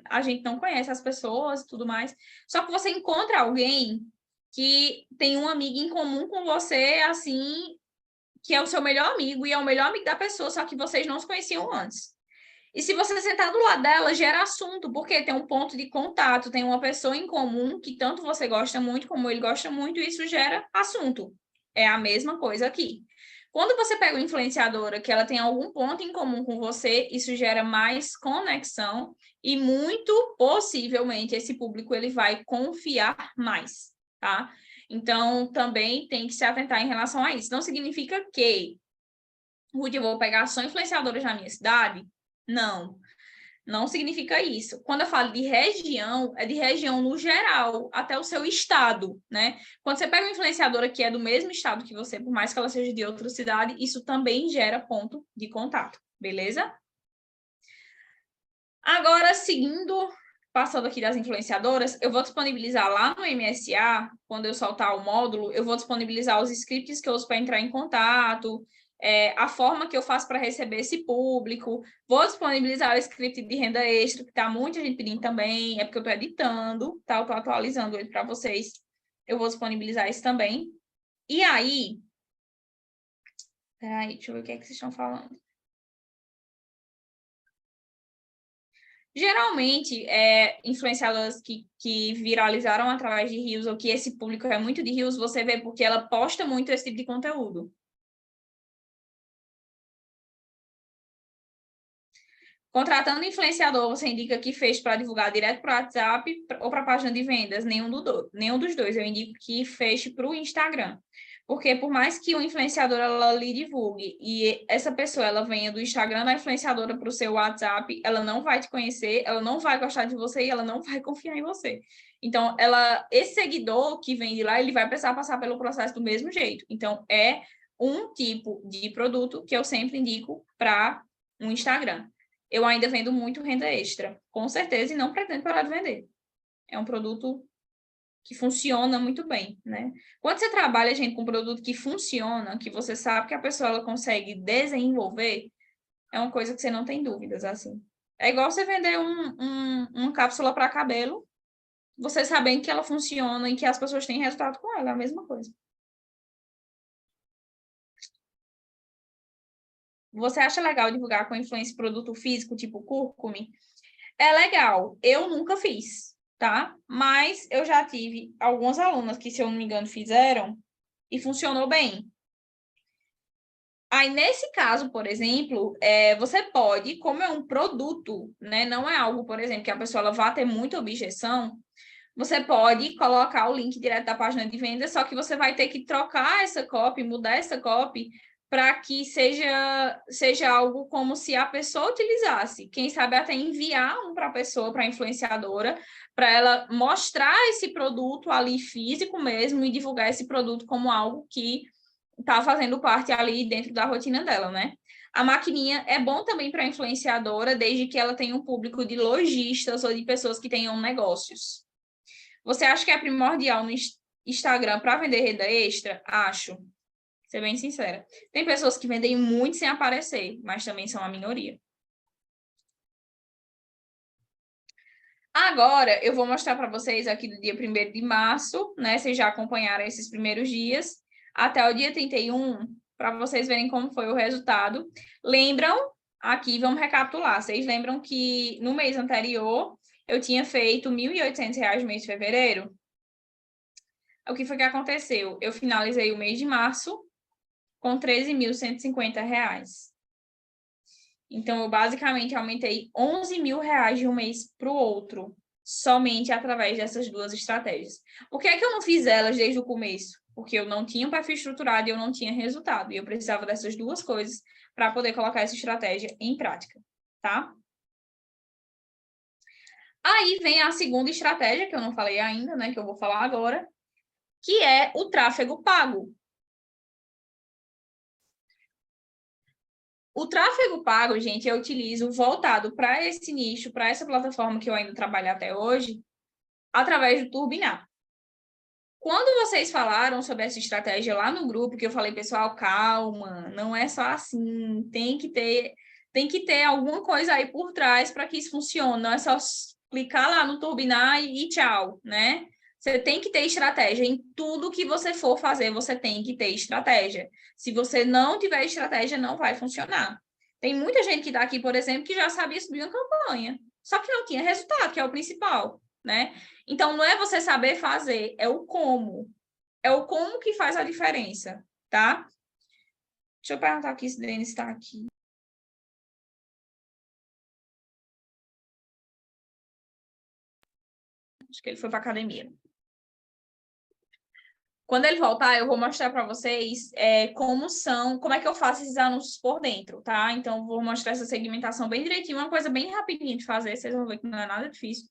S1: a gente não conhece as pessoas e tudo mais, só que você encontra alguém que tem um amigo em comum com você, assim, que é o seu melhor amigo e é o melhor amigo da pessoa, só que vocês não se conheciam antes. E se você sentar do lado dela, gera assunto, porque tem um ponto de contato, tem uma pessoa em comum que tanto você gosta muito como ele gosta muito, e isso gera assunto. É a mesma coisa aqui. Quando você pega uma influenciadora que ela tem algum ponto em comum com você, isso gera mais conexão e muito possivelmente esse público ele vai confiar mais, tá? Então, também tem que se atentar em relação a isso. Não significa que, Ruth, eu vou pegar só influenciadoras na minha cidade? Não, não significa isso. Quando eu falo de região, é de região no geral, até o seu estado, né? Quando você pega uma influenciadora que é do mesmo estado que você, por mais que ela seja de outra cidade, isso também gera ponto de contato, beleza? Agora, seguindo, passando aqui das influenciadoras, eu vou disponibilizar lá no MSA, quando eu soltar o módulo, eu vou disponibilizar os scripts que eu uso para entrar em contato, a forma que eu faço para receber esse público, vou disponibilizar o script de renda extra, que tá muita gente pedindo também, é porque eu estou editando, tá? Eu estou atualizando ele para vocês. Eu vou disponibilizar isso também. E aí, peraí, deixa eu ver o que é que vocês estão falando. Geralmente, influenciadoras que viralizaram através de Reels, ou que esse público é muito de Reels, você vê porque ela posta muito esse tipo de conteúdo. Contratando influenciador, você indica que fez para divulgar direto para o WhatsApp ou para a página de vendas? Nenhum dos dois. Eu indico que feche para o Instagram. Porque por mais que o influenciador ela lhe divulgue e essa pessoa ela venha do Instagram da influenciadora para o seu WhatsApp, ela não vai te conhecer, ela não vai gostar de você e ela não vai confiar em você. Então, esse seguidor que vem de lá, ele vai precisar passar pelo processo do mesmo jeito. Então, é um tipo de produto que eu sempre indico para um Instagram. Eu ainda vendo muito renda extra, com certeza, e não pretendo parar de vender. É um produto que funciona muito bem, né? Quando você trabalha, gente, com um produto que funciona, que você sabe que a pessoa ela consegue desenvolver, é uma coisa que você não tem dúvidas, assim. É igual você vender uma cápsula para cabelo, você sabendo que ela funciona e que as pessoas têm resultado com ela, é a mesma coisa. Você acha legal divulgar com influência produto físico, tipo Curcume? É legal. Eu nunca fiz, tá? Mas eu já tive algumas alunas que, se eu não me engano, fizeram e funcionou bem. Aí, nesse caso, por exemplo, você pode, como é um produto, né? Não é algo, por exemplo, que a pessoa ela vá ter muita objeção, você pode colocar o link direto da página de venda, só que você vai ter que trocar essa copy, mudar essa copy, para que seja algo como se a pessoa utilizasse. Quem sabe até enviar um para a pessoa, para a influenciadora, para ela mostrar esse produto ali físico mesmo e divulgar esse produto como algo que está fazendo parte ali dentro da rotina dela, né? A maquininha é bom também para a influenciadora, desde que ela tenha um público de lojistas ou de pessoas que tenham negócios. Você acha que é primordial no Instagram para vender renda extra? Acho. Vou ser bem sincera. Tem pessoas que vendem muito sem aparecer, mas também são a minoria. Agora, eu vou mostrar para vocês aqui do dia 1º de março, né? Vocês já acompanharam esses primeiros dias, até o dia 31, para vocês verem como foi o resultado. Lembram? Aqui, vamos recapitular. Vocês lembram que no mês anterior, eu tinha feito R$ 1.800 no mês de fevereiro? O que foi que aconteceu? Eu finalizei o mês de março com R$ 13.150. Então, eu basicamente aumentei R$ 11.000 de um mês para o outro, somente através dessas duas estratégias. Por que é que eu não fiz elas desde o começo? Porque eu não tinha um perfil estruturado e eu não tinha resultado. E eu precisava dessas duas coisas para poder colocar essa estratégia em prática, tá? Aí vem a segunda estratégia, que eu não falei ainda, né? Que eu vou falar agora, que é o tráfego pago. O tráfego pago, gente, eu utilizo voltado para esse nicho, para essa plataforma que eu ainda trabalho até hoje, através do Turbinar. Quando vocês falaram sobre essa estratégia lá no grupo, que eu falei, pessoal, calma, não é só assim, tem que ter alguma coisa aí por trás para que isso funcione, não é só clicar lá no Turbinar e tchau, né? Você tem que ter estratégia em tudo que você for fazer, você tem que ter estratégia. Se você não tiver estratégia, não vai funcionar. Tem muita gente que está aqui, por exemplo, que já sabia subir uma campanha, só que não tinha resultado, que é o principal, né? Então, não é você saber fazer, é o como. É o como que faz a diferença, tá? Deixa eu perguntar aqui se o Denis está aqui. Acho que ele foi para academia. Quando ele voltar, eu vou mostrar para vocês como é que eu faço esses anúncios por dentro, tá? Então, vou mostrar essa segmentação bem direitinho, uma coisa bem rapidinha de fazer, vocês vão ver que não é nada difícil.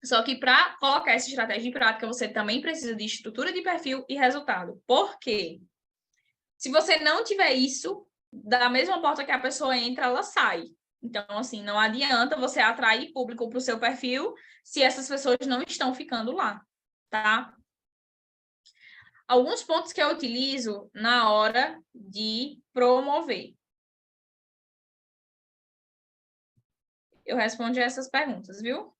S1: Só que para colocar essa estratégia em prática, você também precisa de estrutura de perfil e resultado. Por quê? Se você não tiver isso, da mesma porta que a pessoa entra, ela sai. Então, assim, não adianta você atrair público para o seu perfil se essas pessoas não estão ficando lá, tá? Alguns pontos que eu utilizo na hora de promover. Eu respondi essas perguntas, viu?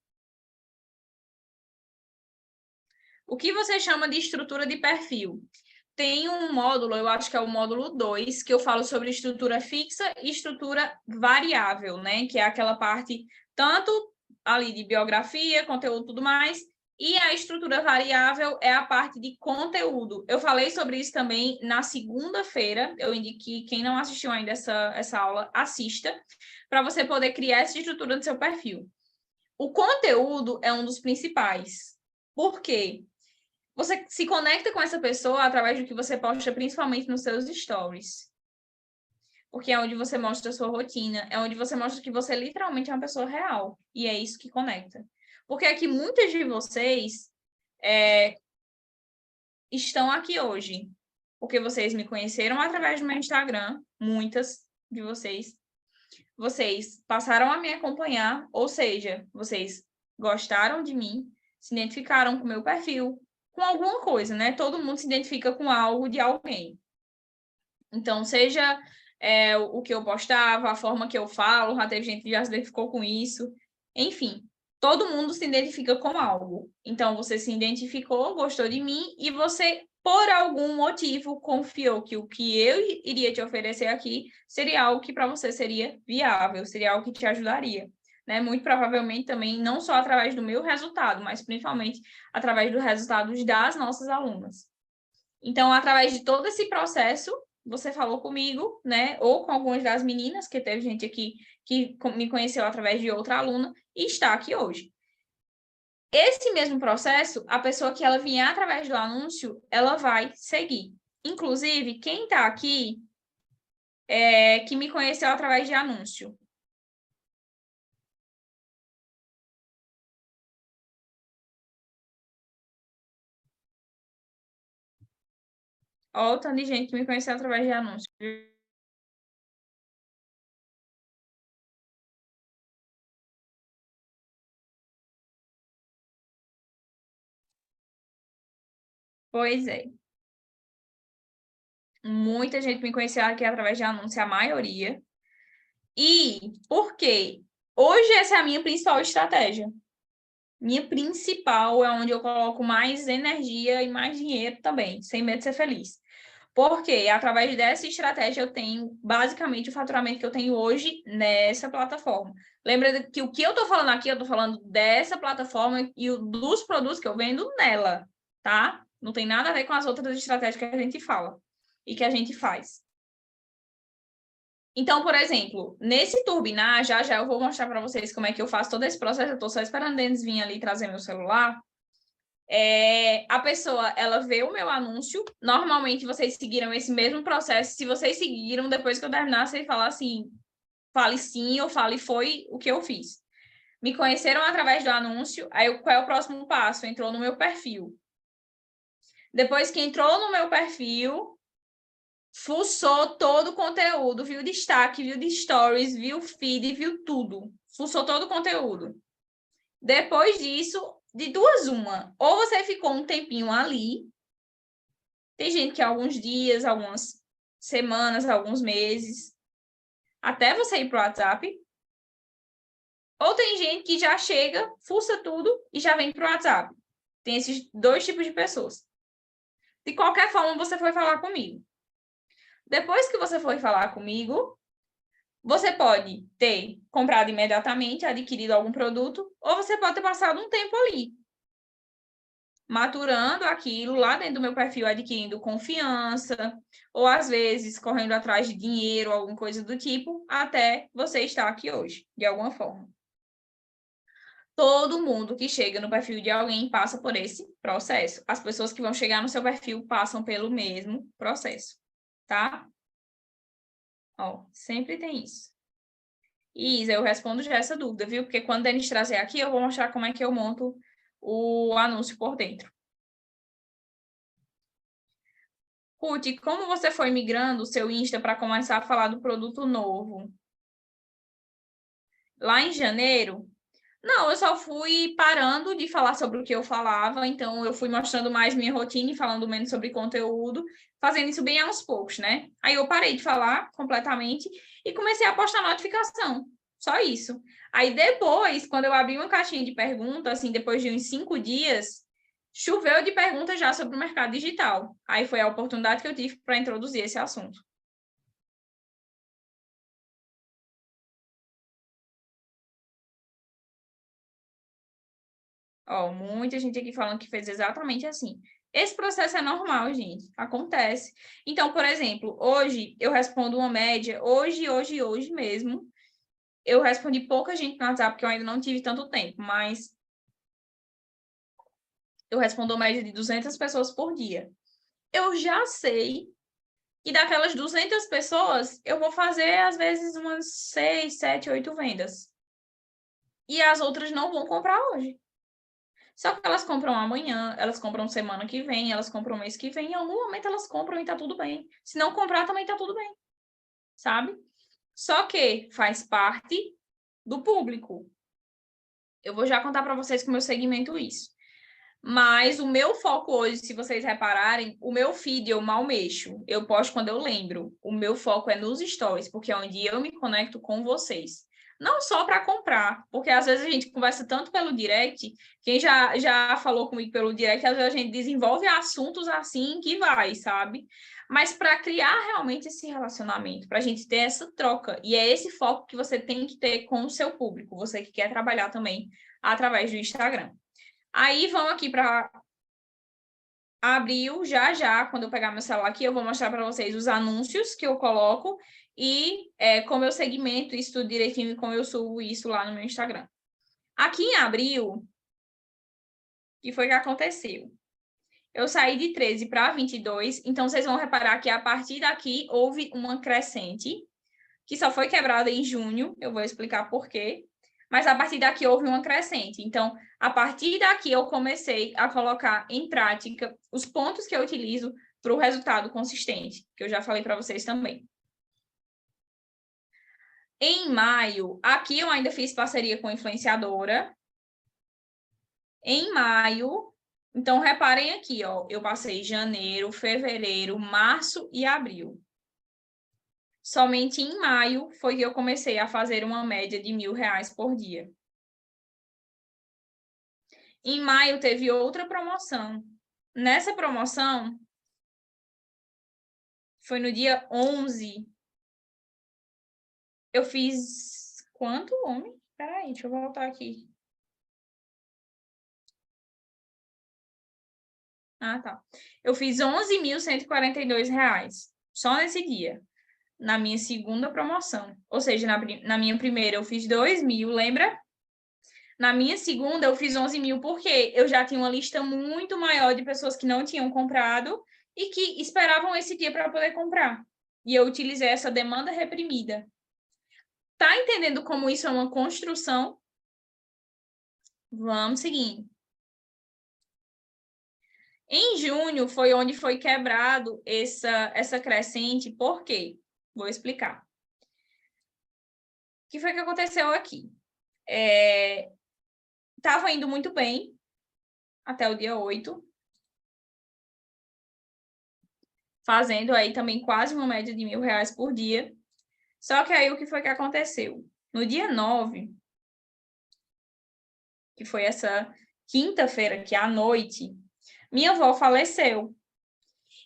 S1: O que você chama de estrutura de perfil? Tem um módulo, eu acho que é o módulo 2, que eu falo sobre estrutura fixa e estrutura variável, né? Que é aquela parte tanto ali de biografia, conteúdo e tudo mais, E a estrutura variável é a parte de conteúdo. Eu falei sobre isso também na segunda-feira. Eu indico que quem não assistiu ainda essa aula, assista, para você poder criar essa estrutura do seu perfil. O conteúdo é um dos principais. Por quê? Você se conecta com essa pessoa através do que você posta, principalmente nos seus stories. Porque é onde você mostra a sua rotina, é onde você mostra que você literalmente é uma pessoa real. E é isso que conecta. Porque aqui muitas de vocês estão aqui hoje. Porque vocês me conheceram através do meu Instagram, muitas de vocês. Vocês passaram a me acompanhar, ou seja, vocês gostaram de mim, se identificaram com o meu perfil, com alguma coisa, né? Todo mundo se identifica com algo de alguém. Então, seja o que eu postava, a forma que eu falo, já teve gente que já se identificou com isso. Enfim, todo mundo se identifica com algo. Então, você se identificou, gostou de mim e você, por algum motivo, confiou que o que eu iria te oferecer aqui seria algo que para você seria viável, seria algo que te ajudaria. Né? Muito provavelmente também, não só através do meu resultado, mas principalmente através dos resultados das nossas alunas. Então, através de todo esse processo, você falou comigo, né? Ou com algumas das meninas, que teve gente aqui que me conheceu através de outra aluna e está aqui hoje. Esse mesmo processo, a pessoa que ela vier através do anúncio, ela vai seguir. Inclusive, quem está aqui que me conheceu através de anúncio. Olha o tanto de gente que me conheceu através de anúncio. Pois é. Muita gente me conheceu aqui através de anúncio, a maioria. E por quê? Hoje essa é a minha principal estratégia. Minha principal é onde eu coloco mais energia e mais dinheiro também, sem medo de ser feliz. Porque através dessa estratégia eu tenho basicamente o faturamento que eu tenho hoje nessa plataforma. Lembra que o que eu estou falando aqui, eu estou falando dessa plataforma e dos produtos que eu vendo nela, tá? Não tem nada a ver com as outras estratégias que a gente fala e que a gente faz. Então, por exemplo, nesse turbinar, já eu vou mostrar para vocês como é que eu faço todo esse processo. Eu estou só esperando o Denis vir ali trazer meu celular. A pessoa, ela vê o meu anúncio. Normalmente, vocês seguiram esse mesmo processo. Se vocês seguiram, depois que eu terminar, vocês falam assim, fale sim ou fale foi o que eu fiz. Me conheceram através do anúncio. Aí, qual é o próximo passo? Entrou no meu perfil. Depois que entrou no meu perfil, fuçou todo o conteúdo, viu destaque, viu de stories, viu feed, viu tudo. Fuçou todo o conteúdo. Depois disso, de duas uma. Ou você ficou um tempinho ali. Tem gente que alguns dias, algumas semanas, alguns meses, até você ir para o WhatsApp. Ou tem gente que já chega, fuça tudo e já vem para o WhatsApp. Tem esses dois tipos de pessoas. De qualquer forma, você foi falar comigo. Depois que você foi falar comigo, você pode ter comprado imediatamente, adquirido algum produto, ou você pode ter passado um tempo ali, maturando aquilo lá dentro do meu perfil, adquirindo confiança, ou às vezes correndo atrás de dinheiro, alguma coisa do tipo, até você estar aqui hoje, de alguma forma. Todo mundo que chega no perfil de alguém passa por esse processo. As pessoas que vão chegar no seu perfil passam pelo mesmo processo, tá? Ó, sempre tem isso. Isa, eu respondo já essa dúvida, viu? Porque quando a Denis trazer aqui, eu vou mostrar como é que eu monto o anúncio por dentro. Ruth, como você foi migrando o seu Insta para começar a falar do produto novo? Lá em janeiro? Não, eu só fui parando de falar sobre o que eu falava, então eu fui mostrando mais minha rotina e falando menos sobre conteúdo, fazendo isso bem aos poucos, né? Aí eu parei de falar completamente e comecei a postar notificação. Só isso. Aí depois, quando eu abri uma caixinha de perguntas, assim, depois de uns 5 dias, choveu de perguntas já sobre o mercado digital. Aí foi a oportunidade que eu tive para introduzir esse assunto. Ó, muita gente aqui falando que fez exatamente assim. Esse processo é normal, gente. Acontece. Então, por exemplo, hoje eu respondo uma média, hoje mesmo, eu respondi pouca gente no WhatsApp, porque eu ainda não tive tanto tempo, mas eu respondo uma média de 200 pessoas por dia. Eu já sei que daquelas 200 pessoas, eu vou fazer, às vezes, umas 6, 7, 8 vendas. E as outras não vão comprar hoje. Só que elas compram amanhã, elas compram semana que vem, elas compram mês que vem, em algum momento elas compram e tá tudo bem. Se não comprar, também tá tudo bem, sabe? Só que faz parte do público. Eu vou já contar para vocês com o meu segmento isso. Mas o meu foco hoje, se vocês repararem, o meu feed eu mal mexo. Eu posto quando eu lembro. O meu foco é nos stories, porque é onde eu me conecto com vocês. Não só para comprar, porque às vezes a gente conversa tanto pelo direct, quem já falou comigo pelo direct, às vezes a gente desenvolve assuntos assim que vai, sabe? Mas para criar realmente esse relacionamento, para a gente ter essa troca. E é esse foco que você tem que ter com o seu público, você que quer trabalhar também através do Instagram. Aí vamos aqui para abril, já, quando eu pegar meu celular aqui, eu vou mostrar para vocês os anúncios que eu coloco e como eu segmento isso tudo direitinho e como eu subo isso lá no meu Instagram. Aqui em abril, o que foi que aconteceu? Eu saí de 13 para 22, então vocês vão reparar que a partir daqui houve uma crescente, que só foi quebrada em junho, eu vou explicar por quê. Mas a partir daqui houve uma crescente. Então, a partir daqui eu comecei a colocar em prática os pontos que eu utilizo para o resultado consistente, que eu já falei para vocês também. Em maio, aqui eu ainda fiz parceria com influenciadora. Em maio, então reparem aqui, ó, eu passei janeiro, fevereiro, março e abril. Somente em maio foi que eu comecei a fazer uma média de R$ 1.000 por dia. Em maio teve outra promoção. Nessa promoção, foi no dia 11. Eu fiz quanto, homem? Peraí, deixa eu voltar aqui. Ah, tá. Eu fiz R$ 11.142, só nesse dia, na minha segunda promoção. Ou seja, na minha primeira eu fiz 2.000, lembra? Na minha segunda eu fiz 11.000 porque eu já tinha uma lista muito maior de pessoas que não tinham comprado e que esperavam esse dia para poder comprar. E eu utilizei essa demanda reprimida. Tá entendendo como isso é uma construção? Vamos seguindo. Em junho foi onde foi quebrado essa crescente, por quê? Vou explicar. O que foi que aconteceu aqui? Estava indo muito bem até o dia 8, fazendo aí também quase uma média de R$ 1.000 por dia. Só que aí o que foi que aconteceu? No dia 9, que foi essa quinta-feira, que é à noite, minha avó faleceu.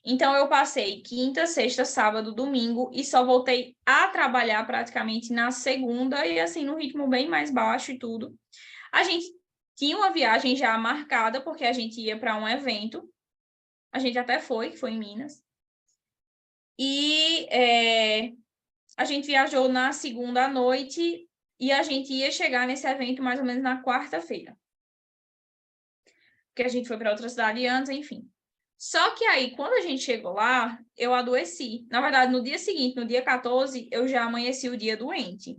S1: Então, eu passei quinta, sexta, sábado, domingo e só voltei a trabalhar praticamente na segunda e, assim, no ritmo bem mais baixo e tudo. A gente tinha uma viagem já marcada, porque a gente ia para um evento. A gente até foi, que foi em Minas. E a gente viajou na segunda à noite e a gente ia chegar nesse evento mais ou menos na quarta-feira. Porque a gente foi para outra cidade antes, enfim. Só que aí, quando a gente chegou lá, eu adoeci. Na verdade, no dia seguinte, no dia 14, eu já amanheci o dia doente.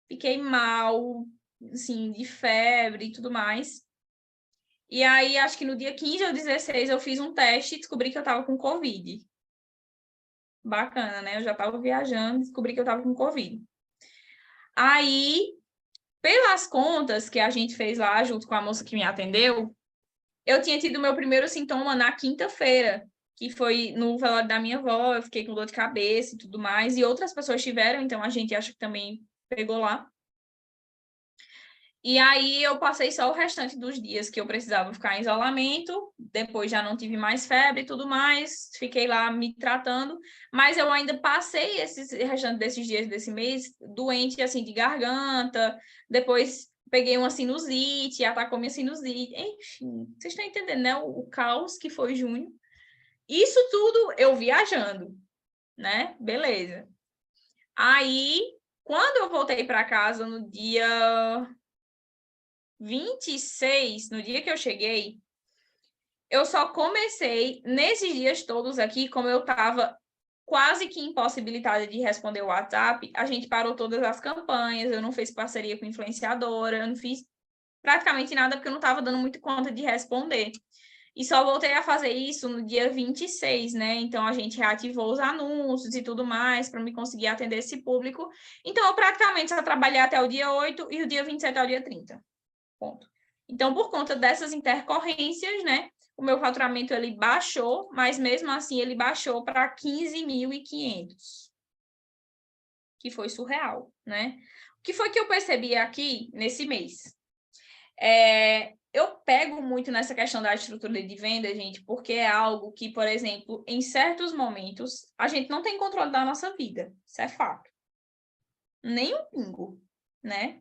S1: Fiquei mal, assim, de febre e tudo mais. E aí, acho que no dia 15 ou 16, eu fiz um teste e descobri que eu tava com Covid. Bacana, né? Eu já tava viajando, descobri que eu tava com Covid. Aí, pelas contas que a gente fez lá, junto com a moça que me atendeu, eu tinha tido meu primeiro sintoma na quinta-feira, que foi no velório da minha avó, eu fiquei com dor de cabeça e tudo mais, e outras pessoas tiveram, então a gente acha que também pegou lá. E aí eu passei só o restante dos dias que eu precisava ficar em isolamento, depois já não tive mais febre e tudo mais, fiquei lá me tratando, mas eu ainda passei esses restante desses dias desse mês doente, assim, de garganta, depois peguei uma sinusite, atacou minha sinusite, enfim, vocês estão entendendo, né? O caos que foi junho. Isso tudo eu viajando, né? Beleza. Aí, quando eu voltei para casa no dia 26, no dia que eu cheguei, eu só comecei, nesses dias todos aqui, como eu estava quase que impossibilitada de responder o WhatsApp, a gente parou todas as campanhas, eu não fiz parceria com influenciadora, eu não fiz praticamente nada porque eu não estava dando muito conta de responder. E só voltei a fazer isso no dia 26, né? Então a gente reativou os anúncios e tudo mais para me conseguir atender esse público. Então eu praticamente só trabalhei até o dia 8 e o dia 27 ao dia 30. Ponto. Então, por conta dessas intercorrências, né? O meu faturamento ele baixou, mas mesmo assim ele baixou para 15.500, que foi surreal, né? O que foi que eu percebi aqui nesse mês? Eu pego muito nessa questão da estrutura de venda, gente, porque é algo que, por exemplo, em certos momentos, a gente não tem controle da nossa vida. Isso é fato. Nem um pingo, né?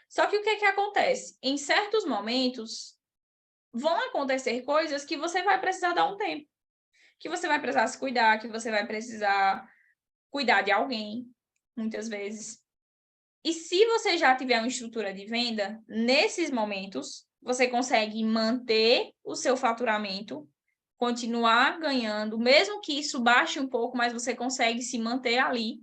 S1: Só que o que acontece? Em certos momentos, vão acontecer coisas que você vai precisar dar um tempo. Que você vai precisar se cuidar, que você vai precisar cuidar de alguém, muitas vezes. E se você já tiver uma estrutura de venda, nesses momentos, você consegue manter o seu faturamento, continuar ganhando, mesmo que isso baixe um pouco, mas você consegue se manter ali.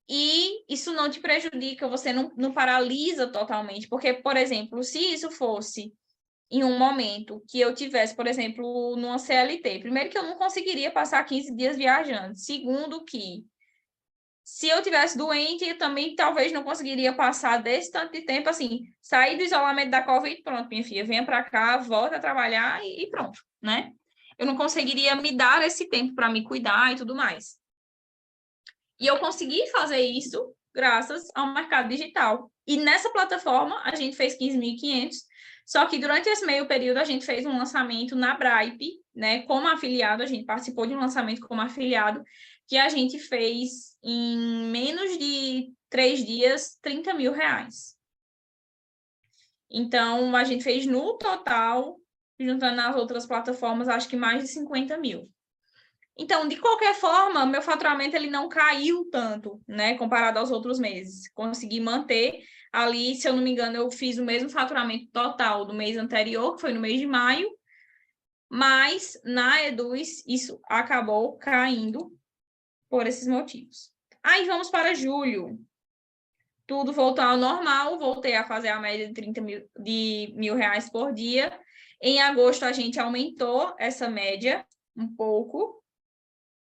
S1: E isso não te prejudica, você não paralisa totalmente. Porque, por exemplo, se isso fosse em um momento que eu tivesse, por exemplo, numa CLT, primeiro que eu não conseguiria passar 15 dias viajando. Segundo que se eu tivesse doente, eu também talvez não conseguiria passar desse tanto de tempo, assim, sair do isolamento da Covid, pronto, minha filha, venha para cá, volta a trabalhar e pronto, né? Eu não conseguiria me dar esse tempo para me cuidar e tudo mais. E eu consegui fazer isso graças ao mercado digital. E nessa plataforma, a gente fez 15.500, só que durante esse meio período, a gente fez um lançamento na Bripe, né, como afiliado, a gente participou de um lançamento como afiliado, que a gente fez em menos de 3 dias, 30 mil reais. Então, a gente fez no total, juntando as outras plataformas, acho que mais de 50 mil. Então, de qualquer forma, meu faturamento ele não caiu tanto, né, comparado aos outros meses. Consegui manter ali, se eu não me engano, eu fiz o mesmo faturamento total do mês anterior, que foi no mês de maio, mas na Eduz isso acabou caindo por esses motivos. Aí vamos para julho. Tudo voltou ao normal, voltei a fazer a média de 30 mil reais por dia. Em agosto, a gente aumentou essa média um pouco,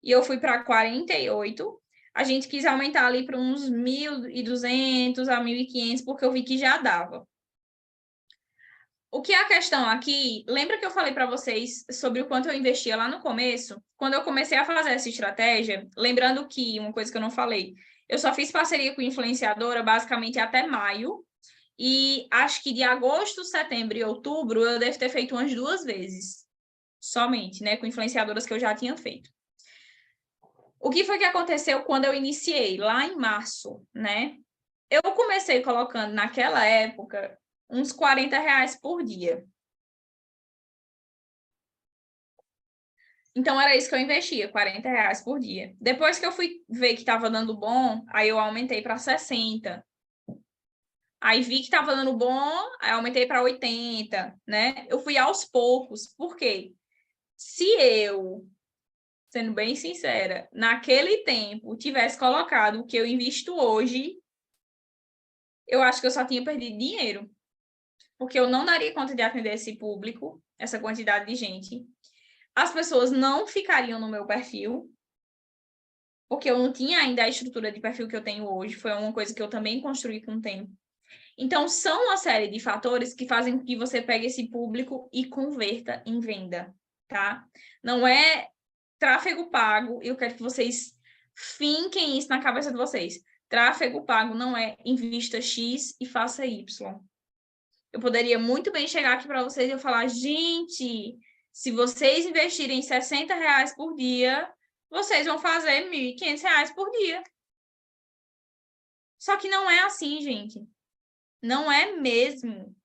S1: e eu fui para 48. A gente quis aumentar ali para uns 1.200 a 1.500, porque eu vi que já dava. O que é a questão aqui, lembra que eu falei para vocês sobre o quanto eu investia lá no começo? Quando eu comecei a fazer essa estratégia, lembrando que, uma coisa que eu não falei, eu só fiz parceria com influenciadora basicamente até maio, e acho que de agosto, setembro e outubro eu devo ter feito umas 2 vezes, somente, né, com influenciadoras que eu já tinha feito. O que foi que aconteceu quando eu iniciei? Lá em março, né? Eu comecei colocando, naquela época, uns 40 reais por dia. Então, era isso que eu investia, 40 reais por dia. Depois que eu fui ver que estava dando bom, aí eu aumentei para 60. Aí vi que estava dando bom, aí aumentei para 80, né? Eu fui aos poucos. Por quê? Se eu, sendo bem sincera, naquele tempo tivesse colocado o que eu invisto hoje, eu acho que eu só tinha perdido dinheiro, porque eu não daria conta de atender esse público, essa quantidade de gente. As pessoas não ficariam no meu perfil, porque eu não tinha ainda a estrutura de perfil que eu tenho hoje, foi uma coisa que eu também construí com o tempo. Então, são uma série de fatores que fazem com que você pegue esse público e converta em venda, tá? Não é tráfego pago, eu quero que vocês finquem isso na cabeça de vocês. Tráfego pago não é invista X e faça Y. Eu poderia muito bem chegar aqui para vocês e eu falar, gente, se vocês investirem 60 reais por dia, vocês vão fazer 1.500 reais por dia. Só que não é assim, gente. Não é mesmo,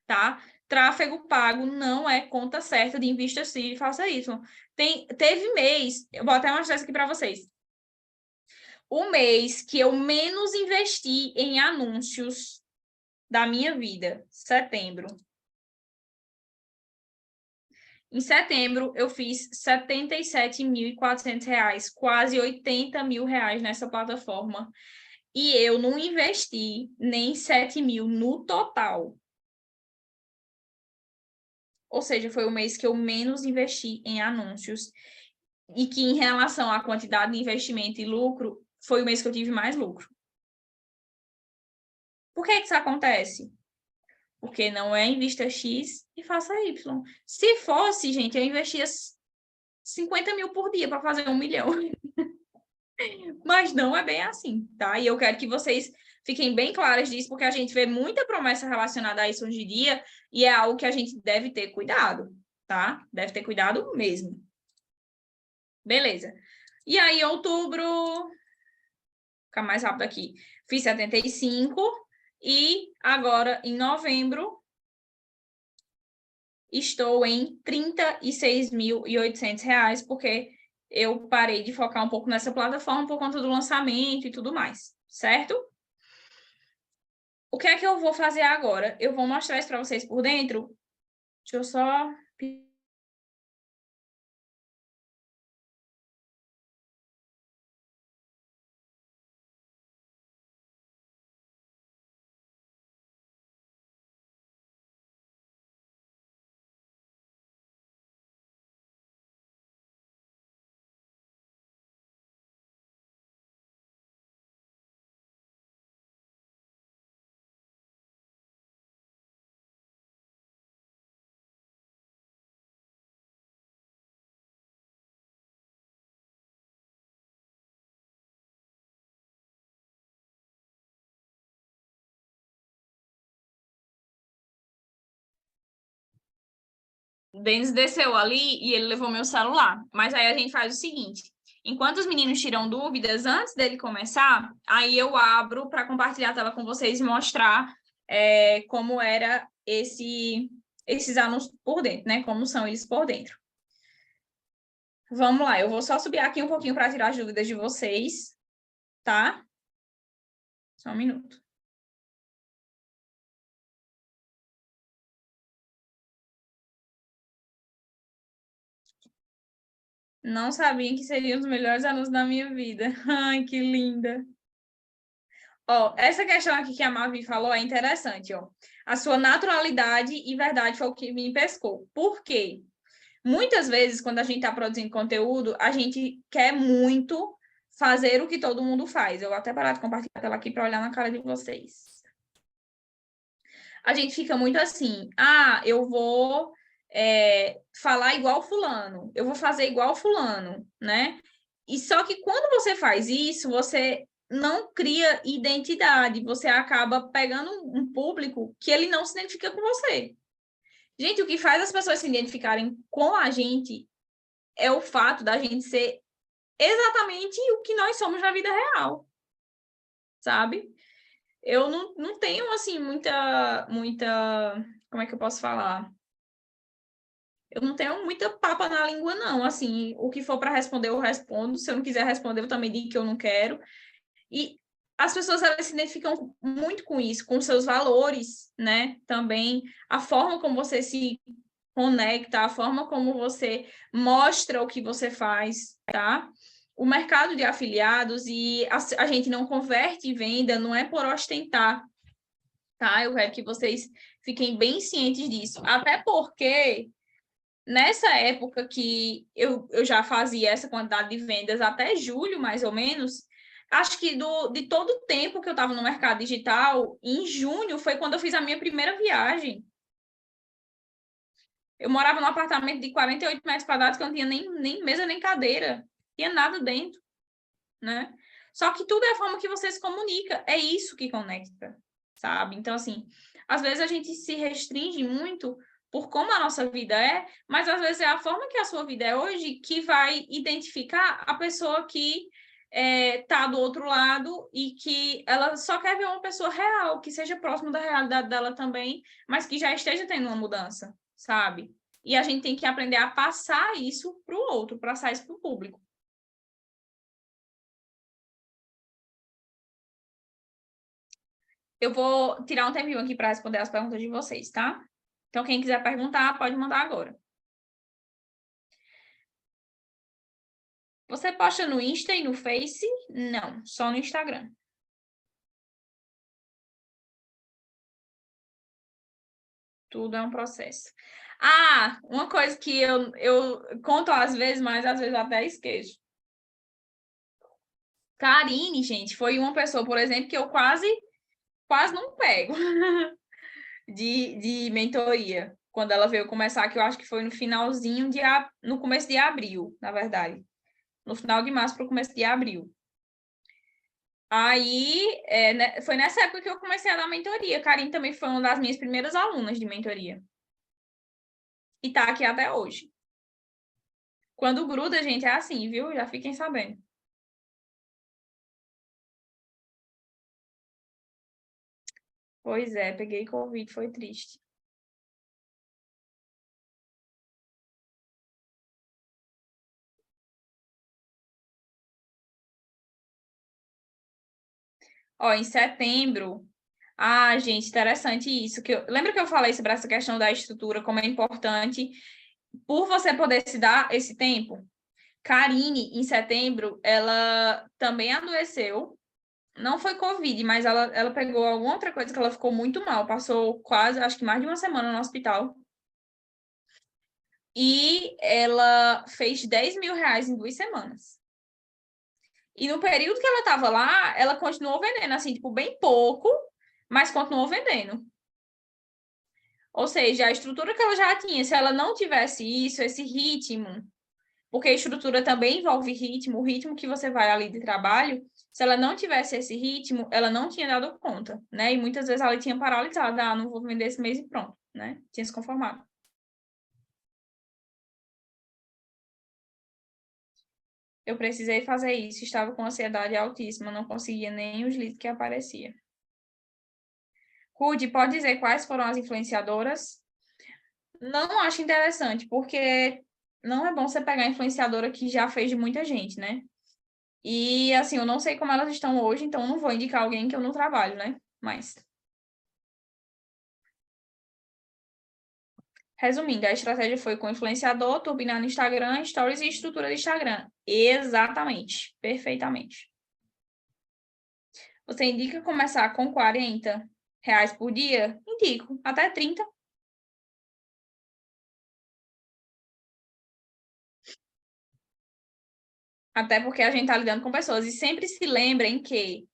S1: tá? Tráfego pago não é conta certa de invista X e faça isso. Teve mês, eu vou até mostrar isso aqui para vocês. O mês que eu menos investi em anúncios da minha vida, setembro. Em setembro, eu fiz R$ 77.400, quase R$ 80 mil nessa plataforma. E eu não investi nem 7 mil no total. Ou seja, foi o mês que eu menos investi em anúncios. E que, em relação à quantidade de investimento e lucro, foi o mês que eu tive mais lucro. Por que isso acontece? Porque não é invista X e faça Y. Se fosse, gente, eu investia 50 mil por dia para fazer 1 milhão. Mas não é bem assim, tá? E eu quero que vocês fiquem bem claras disso, porque a gente vê muita promessa relacionada a isso hoje em dia e é algo que a gente deve ter cuidado, tá? Deve ter cuidado mesmo. Beleza. E aí, outubro, ficar mais rápido aqui, fiz 75 e agora, em novembro, estou em R$ 36.800, porque eu parei de focar um pouco nessa plataforma por conta do lançamento e tudo mais, certo? O que é que eu vou fazer agora? Eu vou mostrar isso para vocês por dentro. Deixa eu só... O Denis desceu ali e ele levou meu celular. Mas aí a gente faz o seguinte: enquanto os meninos tiram dúvidas, antes dele começar, aí eu abro para compartilhar a tela com vocês e mostrar como era esses anúncios por dentro, né? Como são eles por dentro. Vamos lá, eu vou só subir aqui um pouquinho para tirar as dúvidas de vocês, tá? Só um minuto. Não sabia que seriam os melhores anúncios da minha vida. Ai, que linda. Ó, essa questão aqui que a Mavi falou é interessante, ó. A sua naturalidade e verdade foi o que me pescou. Por quê? Muitas vezes, quando a gente está produzindo conteúdo, a gente quer muito fazer o que todo mundo faz. Eu vou até parar de compartilhar a tela aqui para olhar na cara de vocês. A gente fica muito assim, eu vou falar igual fulano, eu vou fazer igual fulano, né? E só que quando você faz isso, você não cria identidade, você acaba pegando um público que ele não se identifica com você. Gente, o que faz as pessoas se identificarem com a gente é o fato da gente ser exatamente o que nós somos na vida real, sabe? Eu não tenho, assim, muita... Como é que eu posso falar? Eu não tenho muita papa na língua, não. Assim, o que for para responder, eu respondo. Se eu não quiser responder, eu também digo que eu não quero. E as pessoas, elas se identificam muito com isso, com seus valores, né? Também a forma como você se conecta, a forma como você mostra o que você faz, tá? O mercado de afiliados e a gente não converte venda, não é por ostentar, tá? Eu quero que vocês fiquem bem cientes disso. Até porque nessa época que eu já fazia essa quantidade de vendas, até julho, mais ou menos, acho que de todo o tempo que eu estava no mercado digital, em junho foi quando eu fiz a minha primeira viagem. Eu morava num apartamento de 48 metros quadrados que eu não tinha nem mesa nem cadeira, não tinha nada dentro, né? Só que tudo é a forma que você se comunica, é isso que conecta, sabe? Então, assim, às vezes a gente se restringe muito por como a nossa vida é, mas às vezes é a forma que a sua vida é hoje que vai identificar a pessoa que tá do outro lado e que ela só quer ver uma pessoa real, que seja próximo da realidade dela também, mas que já esteja tendo uma mudança, sabe? E a gente tem que aprender a passar isso para o outro, passar isso para o público. Eu vou tirar um tempinho aqui para responder as perguntas de vocês, tá? Então, quem quiser perguntar, pode mandar agora. Você posta no Insta e no Face? Não, só no Instagram. Tudo é um processo. Ah, uma coisa que eu conto às vezes, mas às vezes até esqueço. Karine, gente, foi uma pessoa, por exemplo, que eu quase não pego de mentoria. Quando ela veio começar, que eu acho que foi no finalzinho no começo de abril, na verdade. No final de março para o começo de abril. Aí, foi nessa época que eu comecei a dar mentoria. Karine também foi uma das minhas primeiras alunas de mentoria. E tá aqui até hoje. Quando gruda, gente, é assim, viu? Já fiquem sabendo. Pois é, peguei Covid, foi triste. Ó, em setembro. Ah, gente, interessante isso. Lembra que eu falei sobre essa questão da estrutura, como é importante, por você poder se dar esse tempo? Karine, em setembro, ela também adoeceu. Não foi Covid, mas ela pegou alguma outra coisa que ela ficou muito mal. Passou quase, acho que mais de uma semana no hospital. E ela fez 10 mil reais em 2 semanas. E no período que ela estava lá, ela continuou vendendo, assim, tipo, bem pouco, mas continuou vendendo. Ou seja, a estrutura que ela já tinha, se ela não tivesse isso, esse ritmo, porque a estrutura também envolve ritmo, o ritmo que você vai ali de trabalho, se ela não tivesse esse ritmo, ela não tinha dado conta, né? E muitas vezes ela tinha paralisado, ah, não vou vender esse mês e pronto, né? Tinha se conformado. Eu precisei fazer isso, estava com ansiedade altíssima, não conseguia nem os leads que aparecia. Rude, pode dizer quais foram as influenciadoras? Não acho interessante, porque não é bom você pegar a influenciadora que já fez de muita gente, né? E assim, eu não sei como elas estão hoje, então não vou indicar alguém que eu não trabalho, né? Mas, resumindo, a estratégia foi com influenciador, turbinar no Instagram, stories e estrutura do Instagram. Exatamente, perfeitamente. Você indica começar com R$ 40 por dia? Indico, até 30. Até porque a gente está lidando com pessoas. E sempre se lembrem que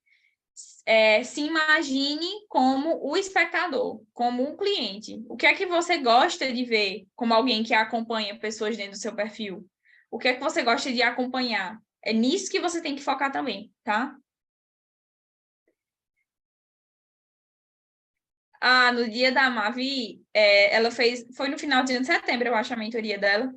S1: se imagine como o espectador, como um cliente. O que é que você gosta de ver como alguém que acompanha pessoas dentro do seu perfil? O que é que você gosta de acompanhar? É nisso que você tem que focar também, tá? Ah, no dia da Mavi, ela fez, foi no final de setembro, eu acho, a mentoria dela.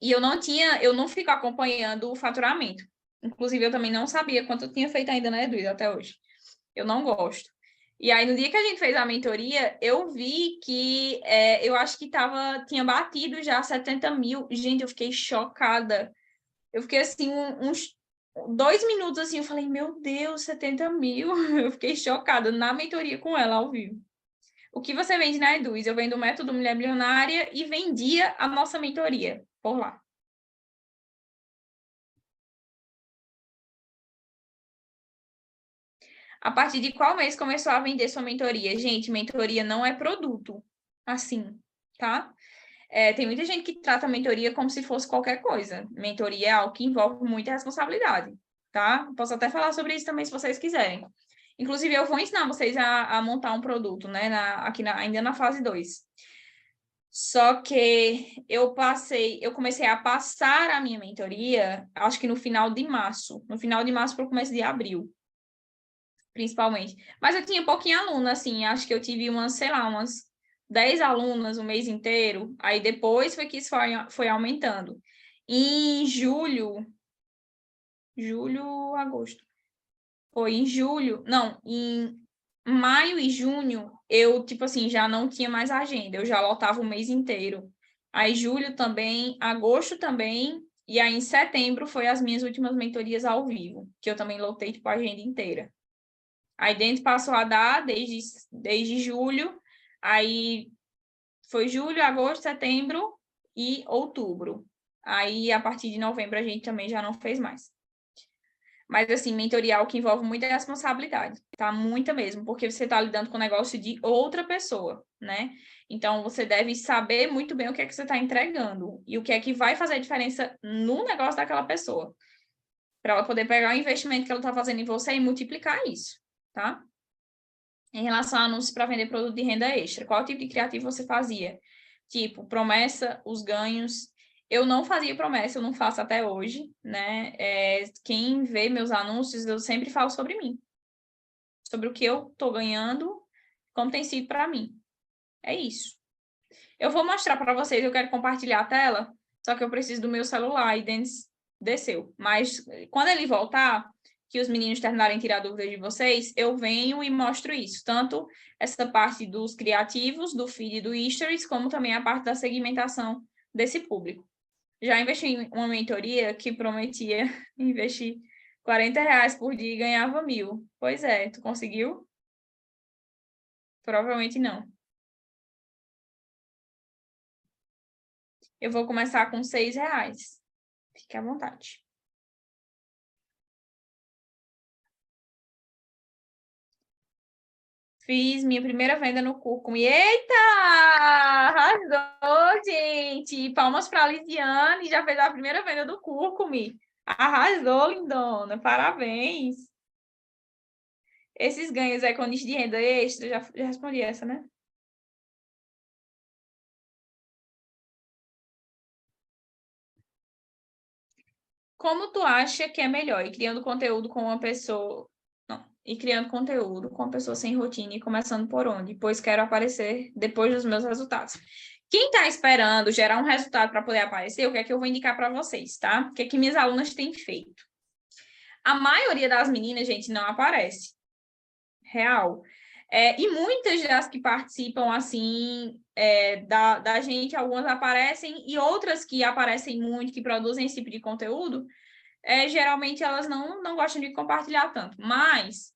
S1: E eu não fico acompanhando o faturamento. Inclusive, eu também não sabia quanto eu tinha feito ainda na Edu até hoje. Eu não gosto. E aí, no dia que a gente fez a mentoria, eu vi que eu acho que tinha batido já 70 mil. Gente, eu fiquei chocada. Eu fiquei assim, uns 2 minutos assim, eu falei, meu Deus, 70 mil. Eu fiquei chocada na mentoria com ela ao vivo. O que você vende na Eduz? Eu vendo o método Mulher Bilionária e vendia a nossa mentoria por lá. A partir de qual mês começou a vender sua mentoria? Gente, mentoria não é produto, assim, tá? Tem muita gente que trata a mentoria como se fosse qualquer coisa. Mentoria é algo que envolve muita responsabilidade, tá? Posso até falar sobre isso também, se vocês quiserem. Inclusive, eu vou ensinar vocês a montar um produto, né? Ainda na fase 2. Só que eu comecei a passar a minha mentoria, acho que no final de março. No final de março para o começo de abril, principalmente. Mas eu tinha pouquinho aluno, assim, acho que eu tive sei lá, umas 10 alunas o mês inteiro. Aí depois foi que isso foi aumentando. Em julho, julho, agosto. Foi em julho, não, em maio e junho, eu, tipo assim, já não tinha mais agenda, eu já lotava o mês inteiro. Aí julho também, agosto também, e aí em setembro foi as minhas últimas mentorias ao vivo, que eu também lotei, tipo, a agenda inteira. Aí dentro passou a dar desde julho, aí foi julho, agosto, setembro e outubro. Aí, a partir de novembro, a gente também já não fez mais. Mas, assim, mentorial que envolve muita responsabilidade, tá? Muita mesmo, porque você está lidando com o negócio de outra pessoa, né? Então, você deve saber muito bem o que é que você está entregando e o que é que vai fazer a diferença no negócio daquela pessoa, para ela poder pegar o investimento que ela está fazendo em você e multiplicar isso, tá? Em relação a anúncios para vender produto de renda extra, qual tipo de criativo você fazia? Tipo, promessa, os ganhos. Eu não fazia promessa, eu não faço até hoje, né? Quem vê meus anúncios, eu sempre falo sobre mim, sobre o que eu estou ganhando, como tem sido para mim. É isso. Eu vou mostrar para vocês, eu quero compartilhar a tela, só que eu preciso do meu celular e Denis desceu. Mas quando ele voltar, que os meninos terminarem de tirar dúvidas de vocês, eu venho e mostro isso. Tanto essa parte dos criativos, do feed e do stories, como também a parte da segmentação desse público. Já investi em uma mentoria que prometia investir R$ 40 por dia e ganhava 1.000. Pois é, tu conseguiu? Provavelmente não. Eu vou começar com R$ 6. Fique à vontade. Fiz minha primeira venda no Cúrcuma. Eita! Arrasou, gente! Palmas para a Lisiane, já fez a primeira venda do Cúrcuma. Arrasou, lindona! Parabéns! Esses ganhos é com nicho de renda extra? Já respondi essa, né? Como tu acha que é melhor? Ir criando conteúdo com uma pessoa... Não, ir criando conteúdo com uma pessoa sem rotina e começando por onde? Pois quero aparecer depois dos meus resultados. Quem está esperando gerar um resultado para poder aparecer, o que é que eu vou indicar para vocês, tá? O que é que minhas alunas têm feito? A maioria das meninas, gente, não aparece. Real. E muitas das que participam, assim, da gente, algumas aparecem, e outras que aparecem muito, que produzem esse tipo de conteúdo, geralmente elas não gostam de compartilhar tanto. Mas,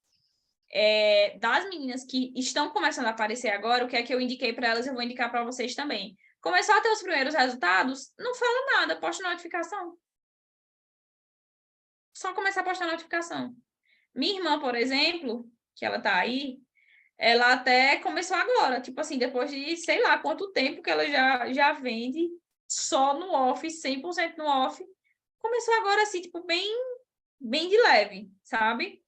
S1: das meninas que estão começando a aparecer agora, o que é que eu indiquei para elas, eu vou indicar para vocês também. Começou a ter os primeiros resultados, não fala nada, posta notificação. Só começar a postar notificação. Minha irmã, por exemplo, que ela tá aí, ela até começou agora, tipo assim, depois de sei lá quanto tempo que ela já vende só no off, 100% no off. Começou agora assim, tipo, bem de leve, sabe?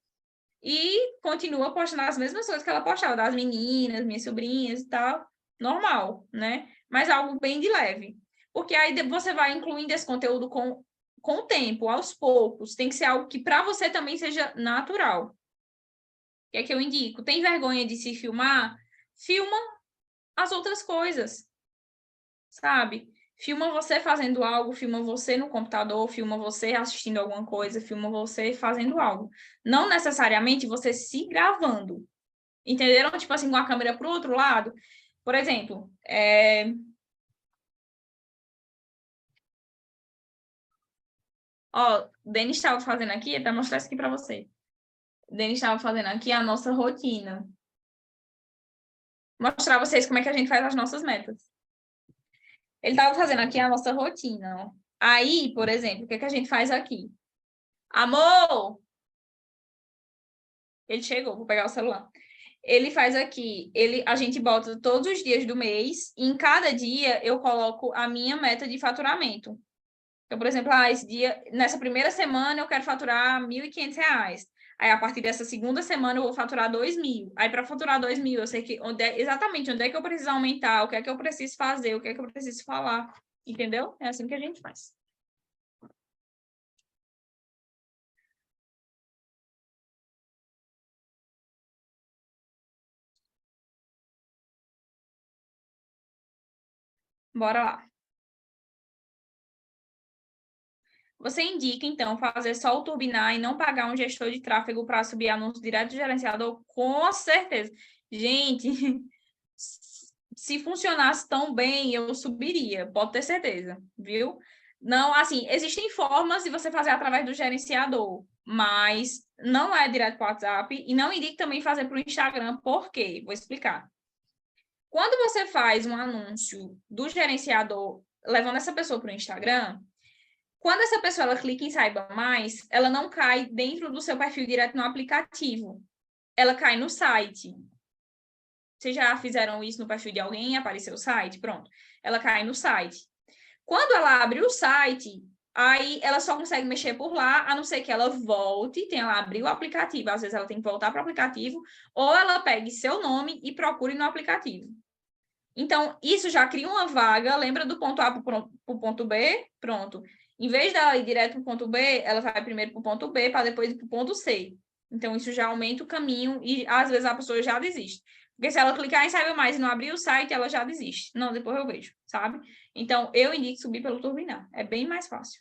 S1: E continua postando as mesmas coisas que ela postava, das meninas, minhas sobrinhas e tal, normal, né? Mas algo bem de leve. Porque aí você vai incluindo esse conteúdo com o tempo, aos poucos. Tem que ser algo que para você também seja natural. O que é que eu indico? Tem vergonha de se filmar? Filma as outras coisas, sabe? Filma você fazendo algo, filma você no computador, filma você assistindo alguma coisa, filma você fazendo algo. Não necessariamente você se gravando. Entenderam? Tipo assim, com a câmera para o outro lado. Por exemplo, ó, o Denis estava fazendo aqui, para mostrar isso aqui para você. O Denis estava fazendo aqui a nossa rotina. Mostrar a vocês como é que a gente faz as nossas metas. Ele estava fazendo aqui a nossa rotina, ó. Aí, por exemplo, o que é que a gente faz aqui? Amor! Ele chegou, vou pegar o celular. Ele faz aqui, a gente bota todos os dias do mês, e em cada dia eu coloco a minha meta de faturamento. Então, por exemplo, esse dia, nessa primeira semana eu quero faturar R$ 1.500. Aí, a partir dessa segunda semana, eu vou faturar 2.000. Aí, para faturar 2.000, eu sei que exatamente onde é que eu preciso aumentar, o que é que eu preciso fazer, o que é que eu preciso falar. Entendeu? É assim que a gente faz. Bora lá. Você indica, então, fazer só o turbinar e não pagar um gestor de tráfego para subir anúncio direto do gerenciador? Com certeza. Gente, se funcionasse tão bem, eu subiria, pode ter certeza, viu? Não, assim, existem formas de você fazer através do gerenciador, mas não é direto para o WhatsApp e não indico também fazer para o Instagram, por quê? Vou explicar. Quando você faz um anúncio do gerenciador levando essa pessoa para o Instagram, quando essa pessoa ela clica em Saiba Mais, ela não cai dentro do seu perfil direto no aplicativo. Ela cai no site. Vocês já fizeram isso no perfil de alguém e apareceu o site? Pronto. Ela cai no site. Quando ela abre o site, aí ela só consegue mexer por lá, a não ser que ela volte, ela abriu o aplicativo, às vezes ela tem que voltar para o aplicativo, ou ela pegue seu nome e procure no aplicativo. Então, isso já cria uma vaga, lembra do ponto A para o ponto B? Pronto. Em vez dela ir direto para o ponto B, ela vai primeiro para o ponto B, para depois ir para o ponto C. Então, isso já aumenta o caminho e, às vezes, a pessoa já desiste. Porque se ela clicar em Saiba Mais e não abrir o site, ela já desiste. Não, depois eu vejo, sabe? Então, eu indico subir pelo Turbinar. É bem mais fácil.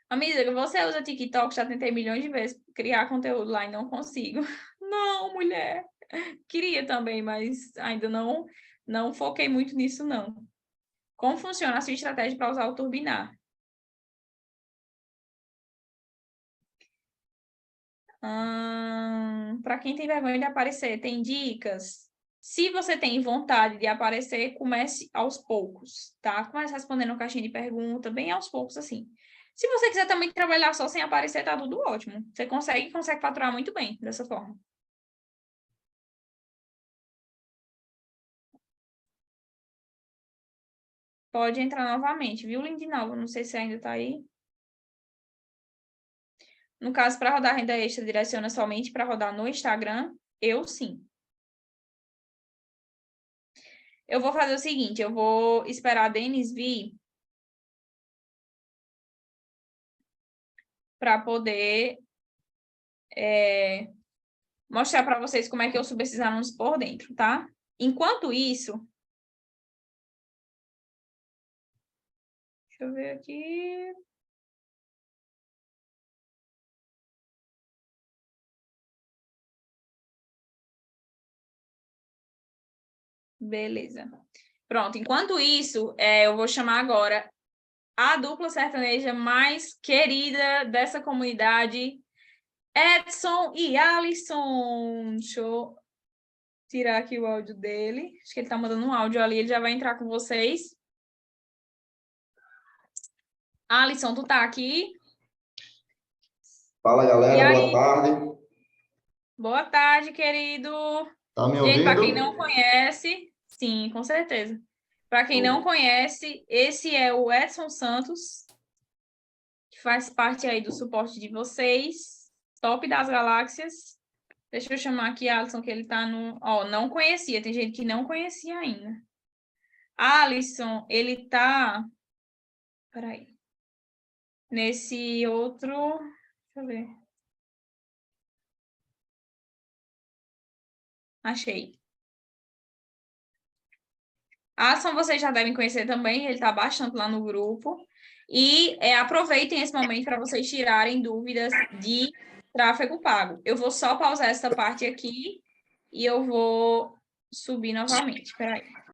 S1: Amiga, você usa TikTok, já tentei milhões de vezes criar conteúdo lá e não consigo. Não, mulher. Queria também, mas ainda não foquei muito nisso, não. Como funciona a sua estratégia para usar o Turbinar? Para quem tem vergonha de aparecer, tem dicas? Se você tem vontade de aparecer, comece aos poucos, tá? Comece respondendo caixinha de pergunta, bem aos poucos, assim. Se você quiser também trabalhar só sem aparecer, tá tudo ótimo. Você consegue faturar muito bem dessa forma. Pode entrar novamente, viu, Lindinalva? Não sei se ainda tá aí. No caso, para rodar renda extra, direciona somente para rodar no Instagram? Eu sim. Eu vou fazer o seguinte, eu vou esperar a Denis vir para poder mostrar para vocês como é que eu subo esses anúncios por dentro, tá? Enquanto isso, deixa eu ver aqui. Beleza. Pronto, enquanto isso, eu vou chamar agora a dupla sertaneja mais querida dessa comunidade, Edson e Alisson. Deixa eu tirar aqui o áudio dele. Acho que ele tá mandando um áudio ali, ele já vai entrar com vocês. Alisson, tu tá aqui?
S2: Fala, galera, boa tarde.
S1: Boa tarde, querido.
S2: Tá me
S1: Gente, para quem
S2: ouvindo?
S1: não conhece, sim, com certeza. Para quem não conhece, esse é o Edson Santos, que faz parte aí do suporte de vocês, top das galáxias. Deixa eu chamar aqui Alisson, que ele tá no... Ó, não conhecia, tem gente que não conhecia ainda. Alisson, ele tá... Peraí. Nesse outro... Deixa eu ver. Achei. Alisson, vocês já devem conhecer também, ele está bastante lá no grupo. E aproveitem esse momento para vocês tirarem dúvidas de tráfego pago. Eu vou só pausar essa parte aqui e eu vou subir novamente. Espera aí.